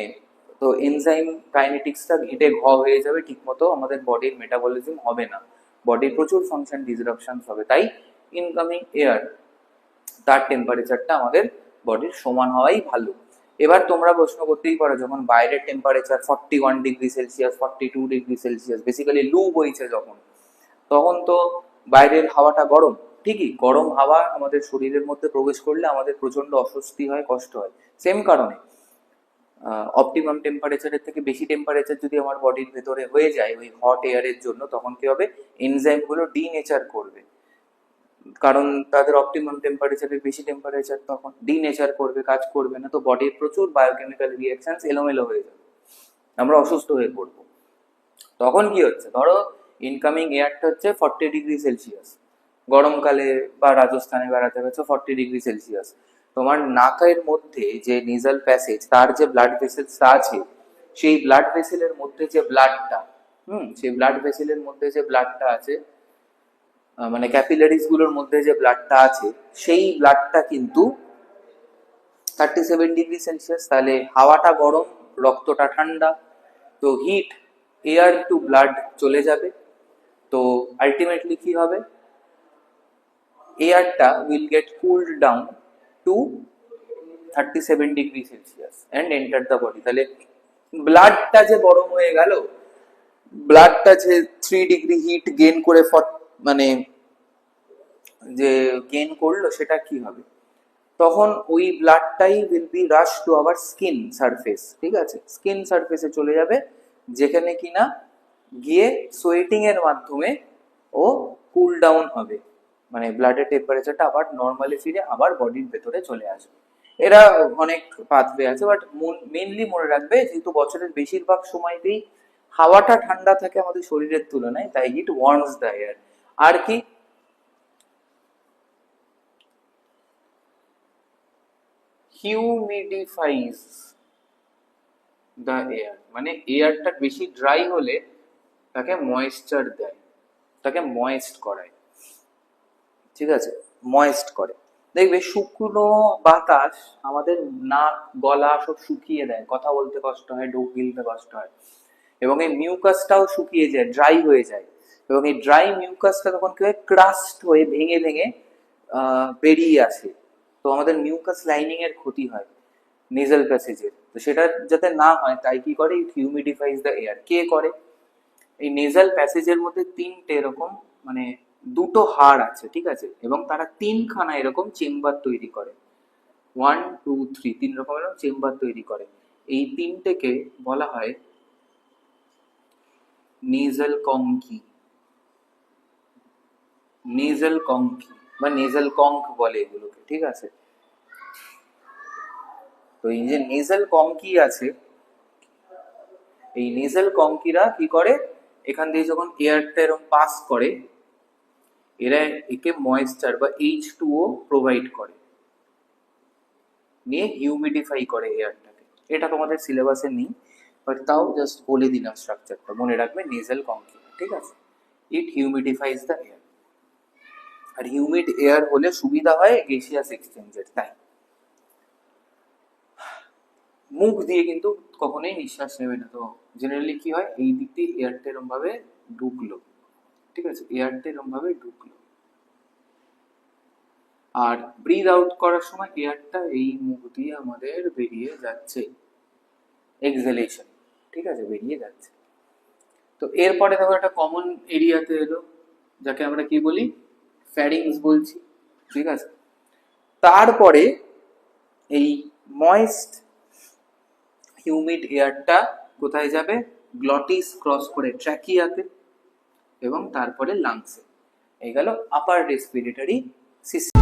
তো এনজাইম কাইনেটিক্সটা ঘেটে হয়ে যাবে, ঠিকমতো আমাদের বডির মেটাবলিজম হবে না, বডির প্রচুর ফাংশন ডিসরাপশন হবে। তাই ইনকামিং এয়ার, তার টেম্পারেচারটা আমাদের বডির সমান হওয়াই ভালো। এবার তোমরা প্রশ্ন করতেই পারো, যখন বাইরের temperature 41 degree Celsius, 42 degree Celsius, basically লু বইছে যখন, তখন তো বাইরের হাওয়াটা গরম, ঠিকই, গরম হাওয়া আমাদের শরীরের মধ্যে প্রবেশ করলে আমাদের প্রচন্ড অস্বস্তি হয়, কষ্ট হয়। সেম কারণে অপটিমাম টেম্পারেচারের থেকে বেশি টেম্পারেচার যদি আমার বডির ভেতরে হয়ে যায় ওই হট এয়ারের জন্য, তখন কি হবে, এনজাইম গুলো ডিনেচার করবে, কারণ তাদের অপটিমাম টেম্পারেচারের বেশি টেম্পারেচার, তখন ডিনেচার করবে, কাজ করবে না। তো বডির প্রচুর বায়োকেমিক্যাল রিয়াকশন এলোমেলো হয়ে যাবে, আমরা অসুস্থ হয়ে পড়বো। তখন কি হচ্ছে, ধরো ইনকামিং এয়ারটা হচ্ছে 40 ডিগ্রি সেলসিয়াস, গরমকালে বা রাজস্থানে বেড়াতে গেছো, 40 ডিগ্রি সেলসিয়াস, তোমার নাকের মধ্যে যে নিজাল প্যাসেজ, তার যে ব্লাড ভেসেলসটা আছে, সেই ব্লাড ভেসেলের মধ্যে যে ব্লাডটা, সেই ব্লাড ভেসেলের মধ্যে যে ব্লাডটা আছে, মানে ক্যাপিলারিজ গুলোর মধ্যে যে ব্লাডটা আছে, সেই ব্লাডটা কিন্তু 37 ডিগ্রি সেলসিয়াস। তাহলে হাওয়াটা গরম, রক্তটা ঠান্ডা, তো হিট এয়ার টু ব্লাড চলে যাবে। তো আলটিমেটলি কি হবে, এয়ারটা will get cooled down to 37 degree Celsius and enter the body. তাহলে ব্লাডটা যে গরম হয়ে গেল, ব্লাডটা যে 3 ডিগ্রি হিট গেইন করে মানে যে গেইন করলো, সেটা কি হবে, তখন ওই ব্লাডটাই will be rush to our skin surface, ঠিক আছে? স্কিন সারফেসে চলে যাবে, যেখানে কিনা গিয়ে সোয়েটিং এর মাধ্যমে ও কুল ডাউন হবে, মানে ব্লাডের টেম্পারেচারটা আবার নর্মালি ফিরে আবার বডির ভেতরে চলে আসবে। এরা অনেক পাথওয়ে আছে, বাট মেনলি মনে রাখবে, যেহেতু বছরের বেশিরভাগ সময়তেই হাওয়াটা ঠান্ডা থাকে আমাদের শরীরের তুলনায়, তাই ইট ওয়ার্মস দ্য এয়ার। আর কি, হিউমিডিফাইজ, দ্য এয়ার, মানে এয়ারটা বেশি ড্রাই হলে তাকে ময়েশ্চার দেয়, তাকে ময়েস্ট করায়, ঠিক আছে, ময়েস্ট করে। দেখবে শুকনো বাতাস আমাদের নাক গলা সব শুকিয়ে দেয়, কথা বলতে কষ্ট হয়, ঢোক গিলতে কষ্ট হয়, এবং এই মিউকাসটাও শুকিয়ে যায়, ড্রাই হয়ে যায়, এবং এই ড্রাই মিউকাসটা তখন কি হয়, ক্রাস্ট হয়ে ভেঙে ভেঙে বেরিয়ে আসে। তো আমাদের মিউকাস লাইনিং এর ক্ষতি হয় নেজাল প্যাসেজের। তো সেটা যাতে না হয় তাই কি করে, ইট হিউমিডিফাইজ দ্য এয়ার। কে করে? এই নেজাল প্যাসেজের মধ্যে তিনটে এরকম মানে দুটো হাড় আছে, ঠিক আছে, এবং তারা তিনখানা এরকম চেম্বার তৈরি করে, 1 2 3, তিন রকম এরকম চেম্বার তৈরি করে। এই তিনটেকে বলা হয় নেজাল কঙ্কি, নেজাল কঙ্কি বা নেজাল কঙ্ক বলে এগুলোকে, ঠিক আছে। তো এই যে নেজাল কঙ্কি আছে, এই নেজাল কঙ্কিরা কি করে, এখান দিয়ে যখন এয়ারটা এরকম পাস করে, এরা একে ময়েশ্চার বা H2O প্রোভাইড করে, নিয়ে হিউমিডিফাই করে এয়ারটাকে। এটা তোমাদের সিলেবাসে নেই, বাট তাও জাস্ট বলে দিলাম স্ট্রাকচারটা, মনে রাখবে নেজাল কঙ্কি, ঠিক আছে। It humidifies the air. আর হিউমিড এয়ার হলে সুবিধা হয় গ্যাসিয়াস এক্সচেঞ্জের, তাই। মুখ দিয়ে কিন্তু কখনোই নিঃশ্বাস নেবে না। তো জেনারেলি কি হয়, এই দিক দিয়ে এয়ারটা এরকম ভাবে ঢুকলো, ঠিক আছে, এয়ারটা এরকম ভাবে ঢুকলো, আর ব্রিথ আউট করার সময় এয়ারটা এই মুখ দিয়ে আমাদের বেরিয়ে যাচ্ছে, এক্সহেলেশন, ঠিক আছে, বেরিয়ে যাচ্ছে। তো এরপরে দেখো একটা কমন এরিয়াতে এলো, যাকে আমরা কি বলি, ফ্যারিংস বলছি, ঠিক আছে। তারপরে এই ময়েস্ট হিউমিড এয়ারটা কোথায় যাবে, গ্লটিস ক্রস করে ট্র্যাকিয়াতে, এবং তারপরে লাংসে। এই গেল আপার রেসপিরেটরি সিস্টেম।